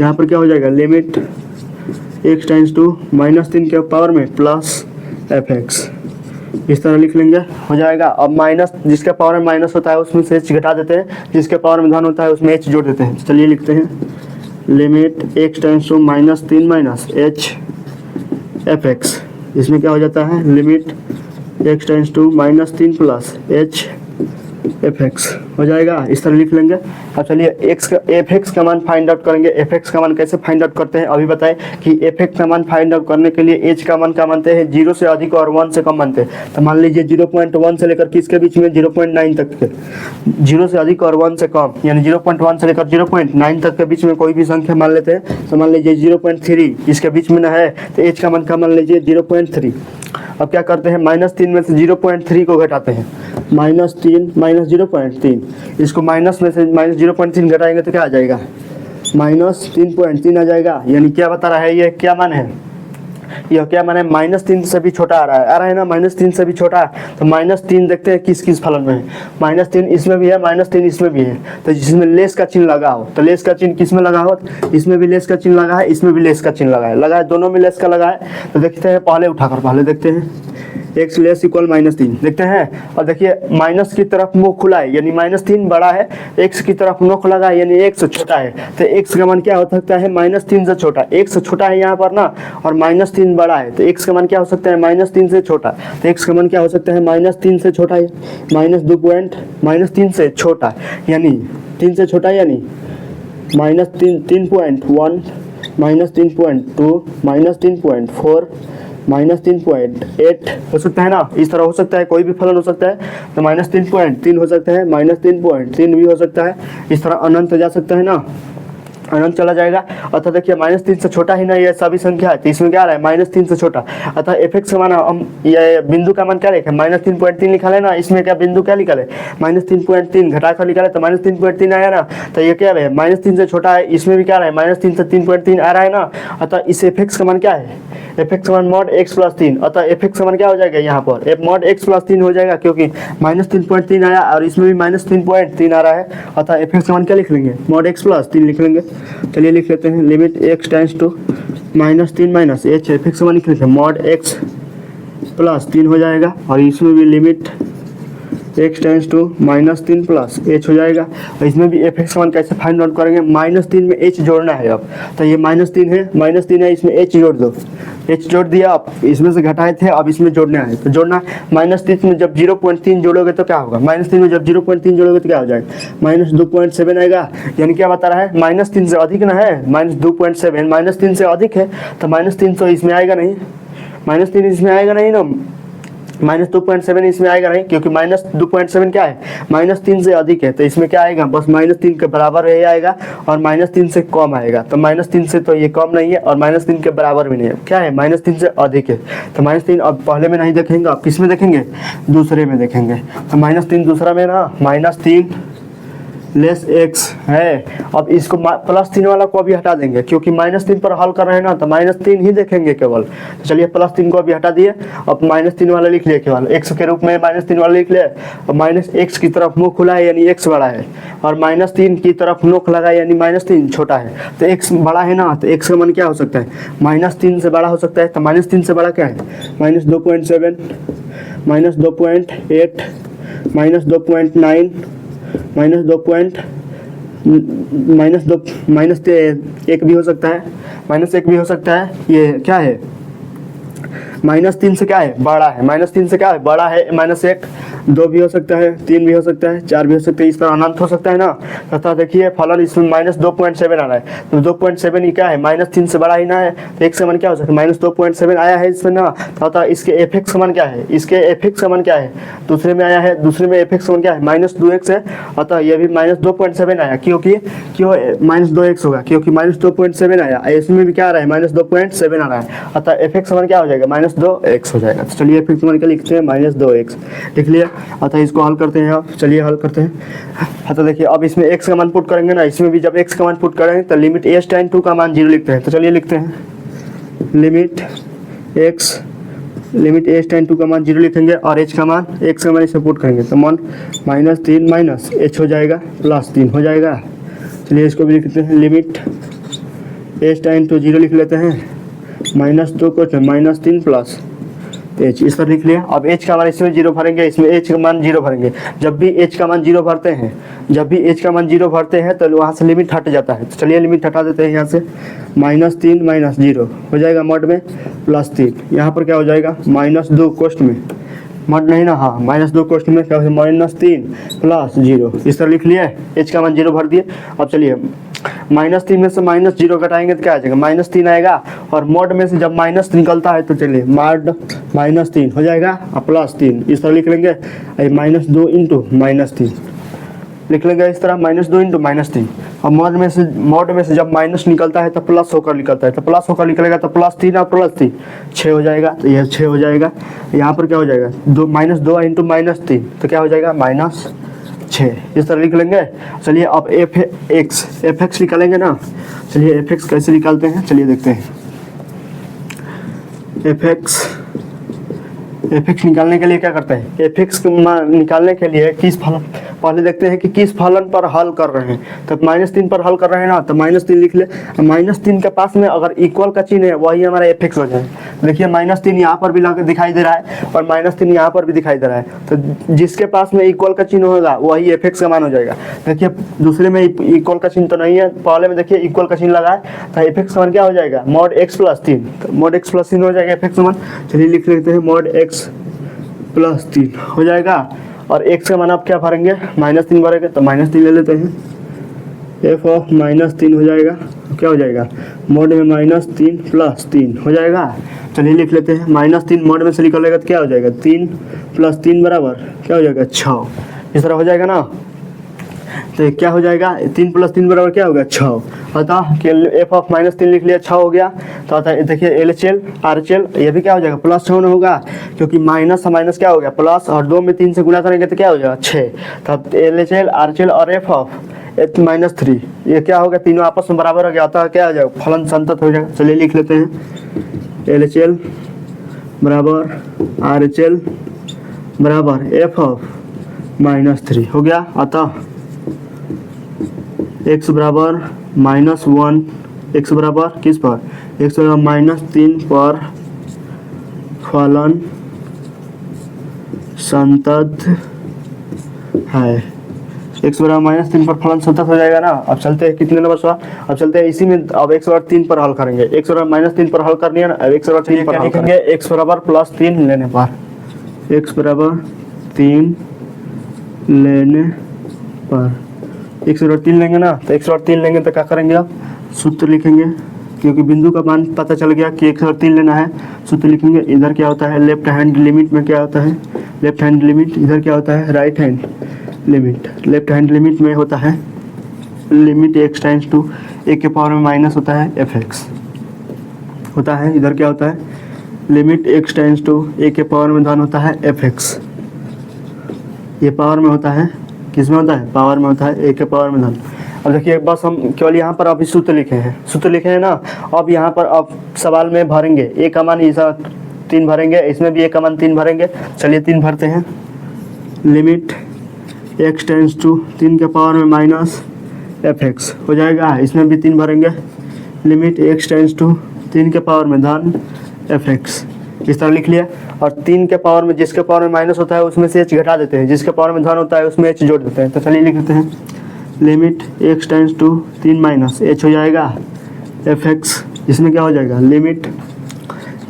यहाँ पर क्या हो जाएगा, लिमिट x टेंड्स टू -3 के पावर में प्लस fx। इस तरह लिख लेंगे, हो जाएगा। अब माइनस, जिसके पावर में माइनस होता है उसमें से h घटा देते हैं, जिसके पावर में धन होता है उसमें h जोड़ देते हैं। चलिए लिखते हैं, limit x tends to -3 minus h fx। इसमें क्या हो जाता है, limit x tends to -3 plus h fx हो जाएगा। इस तरह लिख लेंगे। अब चलिए fx का मान फाइंड आउट करेंगे। fx का मान कैसे फाइंड आउट करते हैं, अभी बताएं कि fx का मान फाइंड आउट करने के लिए h का मान क्या मानते हैं, 0 से अधिक और 1 से कम मानते हैं। तो मान लीजिए 0.1 से लेकर किसके बीच में, 0.9 तक के, 0 से अधिक और 1 से कम, यानी 0.1 से लेकर 0.9 तक के बीच में कोई भी संख्या मान लेते हैं। तो मान लीजिए 0.3 इसके बीच में ना है, तो h का मान क्या मान लीजिए, 0.3। अब क्या करते हैं, -3 में से 0.3 को घटाते हैं, -3 माइनस 0.3। इसको माइनस में से -0.3 घटाएंगे तो क्या आ जाएगा, -3.3 आ जाएगा। यानी क्या बता रहा है, ये क्या मान है, यह क्या मान है, -3 से भी छोटा आ रहा है ना, -3 से भी छोटा। तो -3 देखते हैं किस किस फलन में है, -3 इसमें भी है, -3 इसमें भी है। तो जिसमें लेस का चिन्ह लगा हो, तो लेस का चिन्ह किस में लगा हो, इसमें भी लेस का चिन्ह लगा है, इसमें भी लेस का चिन्ह लगा है, दोनों में लेस का लगा है। तो देखते हैं, पहले उठाकर पहले देखते हैं, x लेस इक्वल -3 देखते हैं। और देखिए माइनस की तरफ मुंह खुला है, यानी -3 बड़ा है, x की तरफ मुंह लगा है, यानी x छोटा है। तो x का मान क्या हो सकता है, -3 से छोटा। x छोटा है यहाँ पर ना, और -3 बड़ा है, तो x का मान क्या हो सकता है, -3 से छोटा। तो x का मान क्या हो सकता है, -3 से छोटा है, -3 से छोटा, यानी 3 से छोटा, यानी -3.1 -3.2 -3.4 -3.8 हो सकता है ना। इस तरह हो सकता है, कोई भी फलन हो सकता है। तो -3.3 हो सकता है, -3.3 भी हो सकता है। इस तरह अनंत जा सकता है ना, अनंत चला जाएगा। अतः देखिए -3 से छोटा ही ना ये सभी संख्या है, तो इसमें क्या रहा है, -3 से छोटा। अतः fx का मान, हम ये बिंदु का मान क्या लिखे, -3.3 लिखा है ना। इसमें क्या बिंदु क्या लिखा है, -3.3 घटा कर लिखा है, तो -3.3 आया ना। तो ये क्या है, -3 से छोटा है, इसमें भी क्या रहा है, -3 से 3.3 आ रहा है ना। अतः इस fx का मान क्या है, fx का मान mod x प्लस 3। अतः fx का मान क्या हो जाएगा, यहाँ पर mod x प्लस 3 हो जाएगा, क्योंकि -3.3 आया और इसमें भी -3.3 आ रहा है। अतः fx का मान क्या लिख लेंगे, mod x प्लस 3 लिख लेंगे। चलिए लिख लेते हैं, limit x tends to -3 minus h, fx का मान लिख लेते हैं, mod x प्लस 3 हो जाएगा। और इसमें भी limit x tends to -3 plus h हो जाएगा। और इसमें भी fx का मान कैसे फाइंड आउट करेंगे, -3 में h जोड़ना है। अब तो ये -3 है, इसमें h जोड़ दो, h जोड़ दिया। आप इसमें से घटाए थे, अब इसमें जोड़ना है, तो जोड़ना -3 में जब 0.3 जोड़ोगे तो क्या होगा, -3 में जब 0.3 जोड़ोगे तो क्या हो जाएगा, -2.7 आएगा। यानी क्या बता रहा है, -3 से अधिक ना है, -2.7 -3 से अधिक है, तो -3 तो इसमें आएगा नहीं, -3 इसमें आएगा नहीं ना, -2.7 इसमें आएगा नहीं, क्योंकि -2.7 क्या है, -3 से अधिक है। तो इसमें क्या आएगा, बस -3 के बराबर रह आएगा, और -3 से कम आएगा। तो -3 से तो ये कम नहीं है, और -3 के बराबर भी नहीं है, क्या है, -3 से अधिक है। तो -3 अब पहले में नहीं देखेंगे, अब किस में देखेंगे, दूसरे में देखेंगे। तो -3 दूसरा में ना, -3 लेस एक्स है। अब इसको +3 वाला को अभी हटा देंगे, क्योंकि -3 पर हल कर रहे हैं ना, तो -3 ही देखेंगे केवल। तो चलिए +3 को अभी हटा दिए, अब -3 वाला लिख लिए केवल, x के रूप में -3 वाला लिख लिए। अब -x की तरफ मुंह खुला है यानी x बड़ा है, और -3 की तरफ नोक लगा है यानी -3 छोटा है। तो x बड़ा है ना, तो x का मान क्या हो सकता है, -3 से बड़ा हो सकता है। तो -3 से बड़ा क्या है, -2.7, -2.8, -2.9, -1 भी हो सकता है, -1 भी हो सकता है। ये क्या है, -3 से क्या है, बड़ा है, -3 से क्या है, बड़ा है, -1, 2 भी हो सकता है, 3 भी हो सकता है, 4 भी हो सकता है, इस पर अनंत हो सकता है ना। तथा देखिए फलन इसमें -2.7 आ रहा है, तो 2.7 ही क्या है, -3 से बड़ा ही ना है। तो x का मान क्या हो सकता है, -2.7 आया है इसमें ना। तथा इसके fx का मान क्या है, इसके fx का मान क्या है, दूसरे में आया है, दूसरे में fx का मान क्या है, -2x है। अतः यह भी -2.7 आया, क्यों -2x होगा, क्योंकि -2.7 आया, इसमें भी क्या आ रहा है, -2.7 आ रहा है। अतः fx का मान क्या हो जाएगा, -2x हो जाएगा। तो चलिए fx का मान क्या लिखते हैं, -2x लिख लिया। अतः इसको हल करते हैं, अब चलिए हल करते हैं। अतः देखिए अब इसमें x का मान पुट करेंगे ना, इसमें भी जब x का मान पुट करेंगे तो लिमिट h tan 2 का मान 0 लिखते हैं। तो चलिए लिखते हैं, लिमिट h tan 2 का मान 0 लिखेंगे, और h का मान, x का मान इसमें पुट करेंगे तो मान -3 माइनस h हो जाएगा, +3 हो जाएगा। चलिए इसको भी लिखते हैं, लिमिट h tan 2 0 लिख लेते हैं, -2 को -3 प्लस h, इस पर लिख लिया। अब h का मान इसमें 0 भरेंगे, इसमें h का मान 0 भरेंगे। जब भी h का मान 0 भरते हैं, तो वहाँ से लिमिट हट जाता है। तो चलिए लिमिट हटा देते हैं यहाँ से, -3 माइनस 0 हो जाएगा मॉड में, +3, यहाँ पर क्या हो जाएगा, -2 कोष्ठ में, मॉड नहीं ना, हाँ -2 कोष्ठ में क्या हो जाएगा, -3 प्लस 0, इस तरह लिख लिया। h का मान 0 भर दिए। अब चलिए -3 में से -0 घटाएंगे तो क्या आ जाएगा, -3 आएगा, और मॉड में से जब माइनस निकलता है तो चलिए मॉड -3 हो जाएगा और +3, इस तरह लिख लेंगे। -2 इंटू -3 लिख लेंगे इस तरह, -2 इंटू -3। अब मॉड में से जब माइनस निकलता है तो प्लस होकर निकलता है, तो प्लस होकर निकलेगा तो +3 और +3 6 हो जाएगा। तो यह 6 हो जाएगा। यहाँ पर क्या हो जाएगा, -2 इंटू -3 तो क्या हो जाएगा, -6, इस तरह लिख लेंगे। चलिए अब एफ एक्स निकालेंगे ना। चलिए f(x) कैसे निकालते हैं, चलिए देखते हैं। f(x) निकालने के लिए क्या करते हैं, f(x) निकालने के लिए किस फलन, पहले देखते हैं कि किस फलन पर हल कर रहे हैं। तो -3 पर हल कर रहे हैं ना, तो -3 लिख ले। -3 के पास में अगर इक्वल का चिन्ह है, वही हमारा f(x) हो जाए। देखिए -3 यहाँ पर भी दिखाई दे रहा है, और -3 यहाँ पर भी दिखाई दे रहा है। तो जिसके पास में इक्वल का चिन्ह होगा वही f(x) का मान हो जाएगा। देखिए दूसरे में इक्वल का चिन्ह तो नहीं है, पहले में देखिए इक्वल का चिन्ह लगा है, तो f(x) का मान क्या हो जाएगा, mod x + 3, तो mod x + 3 हो जाएगा f(x) का मान। चलिए लिख लेते हैं, mod x + 3 हो जाएगा। और x का मान आप क्या भरेंगे, -3 भरेंगे, तो -3 ले लेते हैं, f ऑफ -3 हो जाएगा, क्या हो जाएगा, मोड में -3 + 3 हो जाएगा। चलिए लिख लेते हैं, -3 मोड में से निकलेगा तो क्या हो जाएगा, 3 + 3 बराबर क्या हो जाएगा, 6, इस तरह हो जाएगा ना। तो क्या हो जाएगा, 3 + 3 बराबर क्या होगा, 6। अतः f ऑफ -3 लिख लिया, 6 हो गया। तो अतः देखिए LHL RHL ये भी क्या हो जाएगा, +6 होगा, क्योंकि माइनस माइनस क्या हो गया प्लस, और 2 में 3 से गुणा करेंगे तो क्या हो जाएगा, 6। तब LHL RHL और f ऑफ -3 ये क्या होगा, तीनों आपस में बराबर हो गया, अतः क्या हो जाएगा, फलन संतत हो जाएगा। चलिए लिख लेते हैं, LHL बराबर RHL बराबर f ऑफ -3 हो गया। अतः x बराबर -1, x बराबर किस पर, x बराबर -3 पर फलन संतत है। x बराबर -3 पर फलन संतत हो जाएगा ना। अब चलते हैं, कितने नंबर हुआ, अब चलते हैं इसी में। अब x बराबर 3 पर हल करेंगे, x बराबर -3 पर हल करनी है ना। अब x बराबर 3 पर हल करेंगे, x बराबर +3 लेने पर, x बराबर 3 लेने पर, x बराबर 3 लेंगे ना। तो x बराबर 3 लेंगे तो क्या करेंगे, आप सूत्र लिखेंगे, क्योंकि बिंदु का मान पता चल गया कि x बराबर 3 लेना है। सूत्र लिखेंगे, इधर क्या होता है, लेफ्ट हैंड लिमिट में क्या होता है, लेफ्ट हैंड लिमिट, इधर क्या होता है, right hand limit. Left hand limit में होता है limit x tends to a के पावर में माइनस होता है f(x) होता है। इधर क्या होता है, limit x tends to a के पावर में धन होता है f(x), ये पावर में होता है किस में होता है, पावर में होता है, ए के पावर में धन। अब देखिए बस हम केवल यहाँ पर अभी सूत्र लिखे हैं ना। अब यहाँ पर अब सवाल में भरेंगे ए का मान ऐसा 3 भरेंगे, इसमें भी ए का मान 3 भरेंगे। चलिए 3 भरते हैं। लिमिट x टेंस टू 3 के पावर में माइनस fx हो जाएगा। इसमें भी 3 भरेंगे। लिमिट x टेंस टू 3 के पावर में धन fx, इस तरह लिख लिया। और 3 के पावर में जिसके पावर में माइनस होता है उसमें से h घटा देते हैं, जिसके पावर में धन होता है उसमें h जोड़ देते हैं। तो चलिए लिख देते हैं। Limit x tends to 3 minus h हो जाएगा fx, इसमें क्या हो जाएगा, limit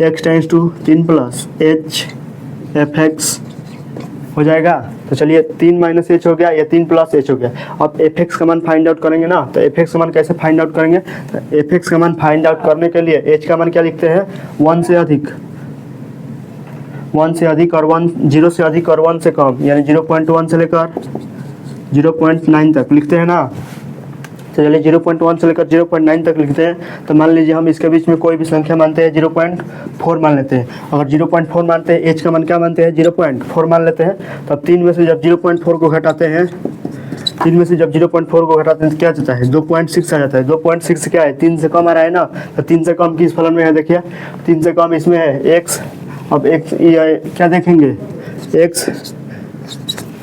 x tends to 3 plus h fx हो जाएगा। तो चलिए 3 माइनस h हो गया, या 3 प्लस h हो गया। अब fx का मान फाइंड आउट करेंगे ना, तो fx का मान कैसे फाइंड आउट करेंगे, तो fx का मान फाइंड आउट करने के लिए h का मान क्या लिखते हैं, 1 से अधिक और 1 0 से अधिक और 1 से कम, यानी 0.1 से लेकर 0.9 तक लिखते हैं ना। तो चलिए 0.1 से लेकर 0.9 तक लिखते हैं। तो मान लीजिए हम इसके बीच में कोई भी संख्या मानते हैं, 0.4 मान लेते हैं। अगर 0.4 मानते हैं, h का मान क्या मानते हैं, 0.4 मान लेते हैं। तब 3 में से जब 0.4 को घटाते हैं, 3 में से जब 0.4 को घटाते हैं तो क्या जाता है, 2.6 आ जाता है। 2.6 क्या है, 3 से कम आ रहा है ना। तो 3 से कम किस फलन में है, देखिए 3 से कम इसमें है x। अब x क्या देखेंगे, x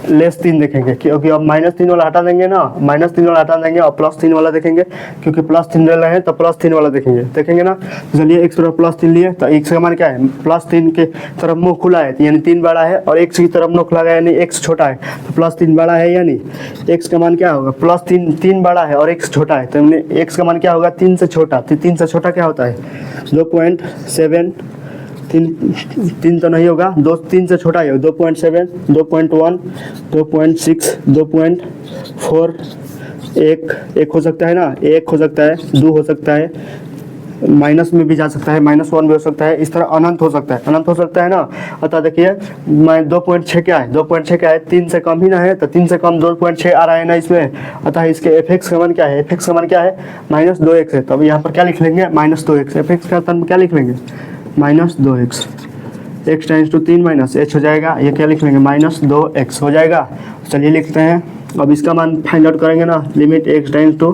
लेस 3 देखेंगे, क्योंकि अब -3 वाला हटा देंगे ना, -3 वाला हटा देंगे और +3 वाला देखेंगे, क्योंकि +3 ले रहे हैं तो +3 वाला देखेंगे ना। तो चलिए x पर +3 लिए, तो x का मान क्या है, +3 के तरफ मुंह खुला है यानी 3 बड़ा है, और x की तरफ मुंह खुला है यानी x छोटा है। तो +3 बड़ा है यानी x का मान क्या होगा, +3 बड़ा है और x छोटा है, तो x का मान क्या होगा, 3 से छोटा। तो 3 से छोटा क्या होता है, 2.7, 3 तो नहीं होगा, 3 से छोटा है, 2.7, 2.1, 2.6, 2.4, 1 हो सकता है ना, 1 हो सकता है, 2 हो सकता है, माइनस में भी जा सकता है, -1 भी हो सकता है, इस तरह अनंत हो सकता है ना। अतः देखिए 2.6 क्या है, 2.6 क्या है, 3 से कम ही ना है, तो 3 से कम 2.6 आ रहा है ना इसमें। अतः इसके fx का मान क्या है, fx का मान क्या है, -2x है। तो अब यहाँ पर क्या लिख लेंगे, -2x, fx का मान क्या लिख लेंगे, -2x, x tends to 3 minus h हो जाएगा। ये क्या लिख लेंगे, -2x हो जाएगा। चलिए लिखते हैं। अब इसका मान फाइंड आउट करेंगे ना, limit x tends to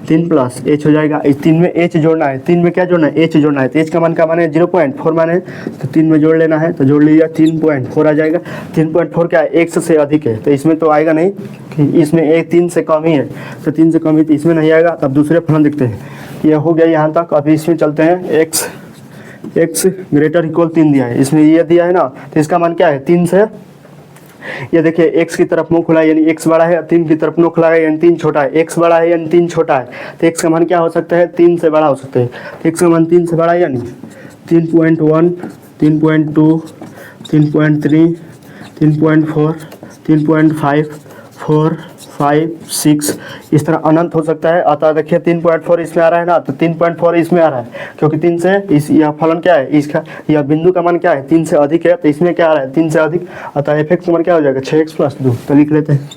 3 plus h हो जाएगा। इस 3 में h जोड़ना है, 3 में क्या जोड़ना है, h जोड़ना है। तो h का मान क्या माने, 0.4 माने, तो 3 में जोड़ लेना है, तो जोड़ लीजिए 3.4 आ जाएगा। 3.4 क्या है, x से अधिक है, तो इसमें तो आएगा नहीं, कि इसमें 3 से कम ही है, तो 3 से कम ही, तो इसमें नहीं आएगा। तब दूसरे फलन देखते हैं। यह हो गया यहाँ तक। अभी इसमें चलते हैं, x ग्रेटर इक्वल 3 दिया है, इसमें ये दिया है ना, तो इसका मान क्या है, 3 से, ये देखिए x की तरफ मुंह खुला है यानी x बड़ा है, 3 की तरफ मुंह खुला है यानी 3 छोटा है, x बड़ा है यानी 3 छोटा है। तो x का मान क्या हो सकता है, 3 से बड़ा हो सकता है। तो x का मान 3 से बड़ा है यानी 3.1, 3.2, 3.3, 3.4, 3.5, 4, 5, 6, इस तरह अनंत हो सकता है। अतः देखिए 3.4 इसमें आ रहा है ना, तो 3.4 इसमें आ रहा है, क्योंकि 3 से इस, यह फलन क्या है, इसका यह बिंदु का मान क्या है, 3 से अधिक है, तो इसमें क्या आ रहा है, 3 से अधिक। अतः fx का मान क्या हो जाएगा, 6x + 2। तो लिख लेते हैं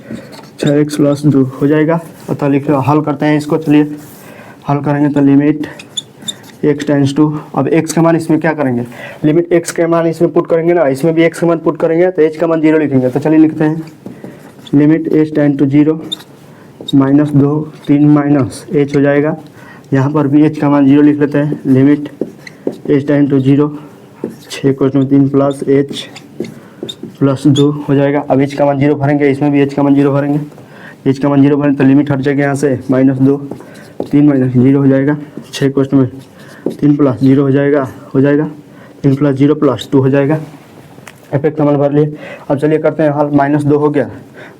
6x + 2 हो जाएगा। अतः लिख लो, हल करते हैं इसको। चलिए हल करेंगे तो लिमिट x टेंस टू, अब x का मान इसमें क्या करेंगे, लिमिट x का मान इसमें पुट करेंगे ना, इसमें भी x का मान पुट करेंगे, तो h का मान 0 लिखेंगे। तो चलिए लिखते हैं, limit h tends to 0, -2, 3 minus h हो जाएगा। यहाँ पर भी h का मान 0 लिख लेते हैं। Limit h tends to 0, 6 = 3 plus h + 2 हो जाएगा। अब h का मान 0 भरेंगे, इसमें भी h का मान 0 भरेंगे। h का मान 0 भरेंगे तो लिमिट हट जाएगा यहाँ से, -2, 3 माइनस 0 हो जाएगा। 6 = 3 प्लस 0 हो जाएगा, 3 + 0 + 2 हो जाएगा। fx का मान भर लिए। अब चलिए करते हैं हल। -2 हो गया,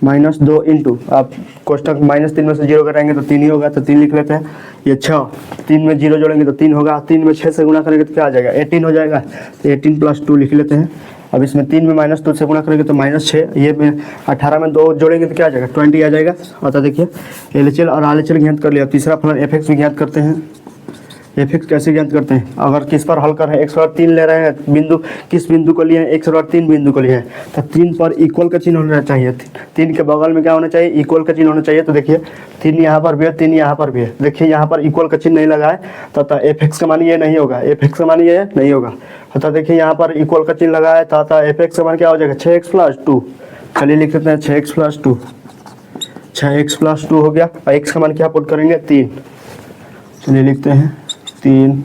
-2 इंटू, आप कोष्टक -3 में से 0 कराएंगे तो 3 ही होगा, तो 3 लिख लेते हैं। ये 6, 3 में 0 जोड़ेंगे तो 3 होगा, 3 में 6 से गुणा करेंगे तो क्या आ जाएगा, 18 हो जाएगा। तो 18 + 2 लिख लेते हैं। अब इसमें 3 में -2 से गुणा करेंगे तो -6, ये में 18 में 2 जोड़ेंगे तो क्या आ जाएगा, 20 आ जाएगा। अतः देखिए LHL और RHL ज्ञात कर लिया। तीसरा फलन fx भी ज्ञात करते हैं। fx कैसे ज्ञात करते हैं, अगर किस पर हल कर रहे हैं, x और 3 ले रहे हैं, बिंदु किस बिंदु को लिए हैं, x और 3 बिंदु को लिए हैं, तो 3 पर इक्वल का चिन्ह होना चाहिए। 3 के बगल में क्या होना चाहिए, इक्वल का चिन्ह होना चाहिए। तो देखिए 3 यहाँ पर भी है, 3 यहाँ पर भी है, देखिए यहाँ पर इक्वल का चिन्ह नहीं लगा है, तो fx का मान ये नहीं होगा, fx का मान ये नहीं होगा। तो देखिए यहाँ पर इक्वल का चिन्ह लगा है, तो fx का मान क्या हो जाएगा, 6x + 2। चलिए लिख लेते हैं 6x + 2। अच्छा एक्स प्लस 2 हो गया और एक्स का मान क्या पुट करेंगे 3। चलिए लिखते हैं 3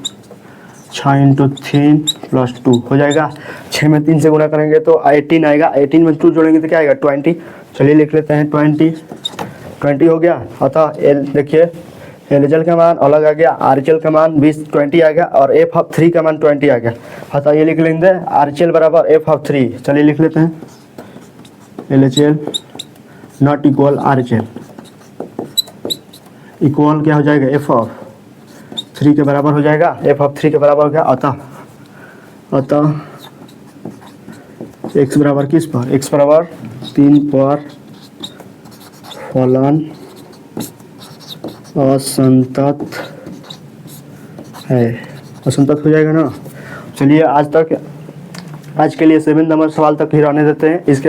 6 इंटू 3 प्लस 2 हो जाएगा। 6 में 3 से गुना करेंगे तो 18 आएगा, 18 में 2 जोड़ेंगे तो क्या आएगा 20। चलिए लिख लेते हैं 20 हो गया। अतः एल देखिए एल का मान अलग आ गया, आर का मान 20 आ गया और एफ ऑफ 3 का मान 20 आ गया। अतः ये लिख लेंगे आर बराबर एफ ऑफ 3। चलिए लिख लेते हैं L not equal R equal क्या हो जाएगा एफ ऑफ 3 के बराबर हो जाएगा, एफ ऑफ 3 के बराबर हो गया। अतः x बराबर किस पर, x बराबर 3 पर फलन असंतत है, असंतत हो जाएगा ना। चलिए आज के लिए 7 नंबर सवाल तक ही रहने देते हैं। इसके बाद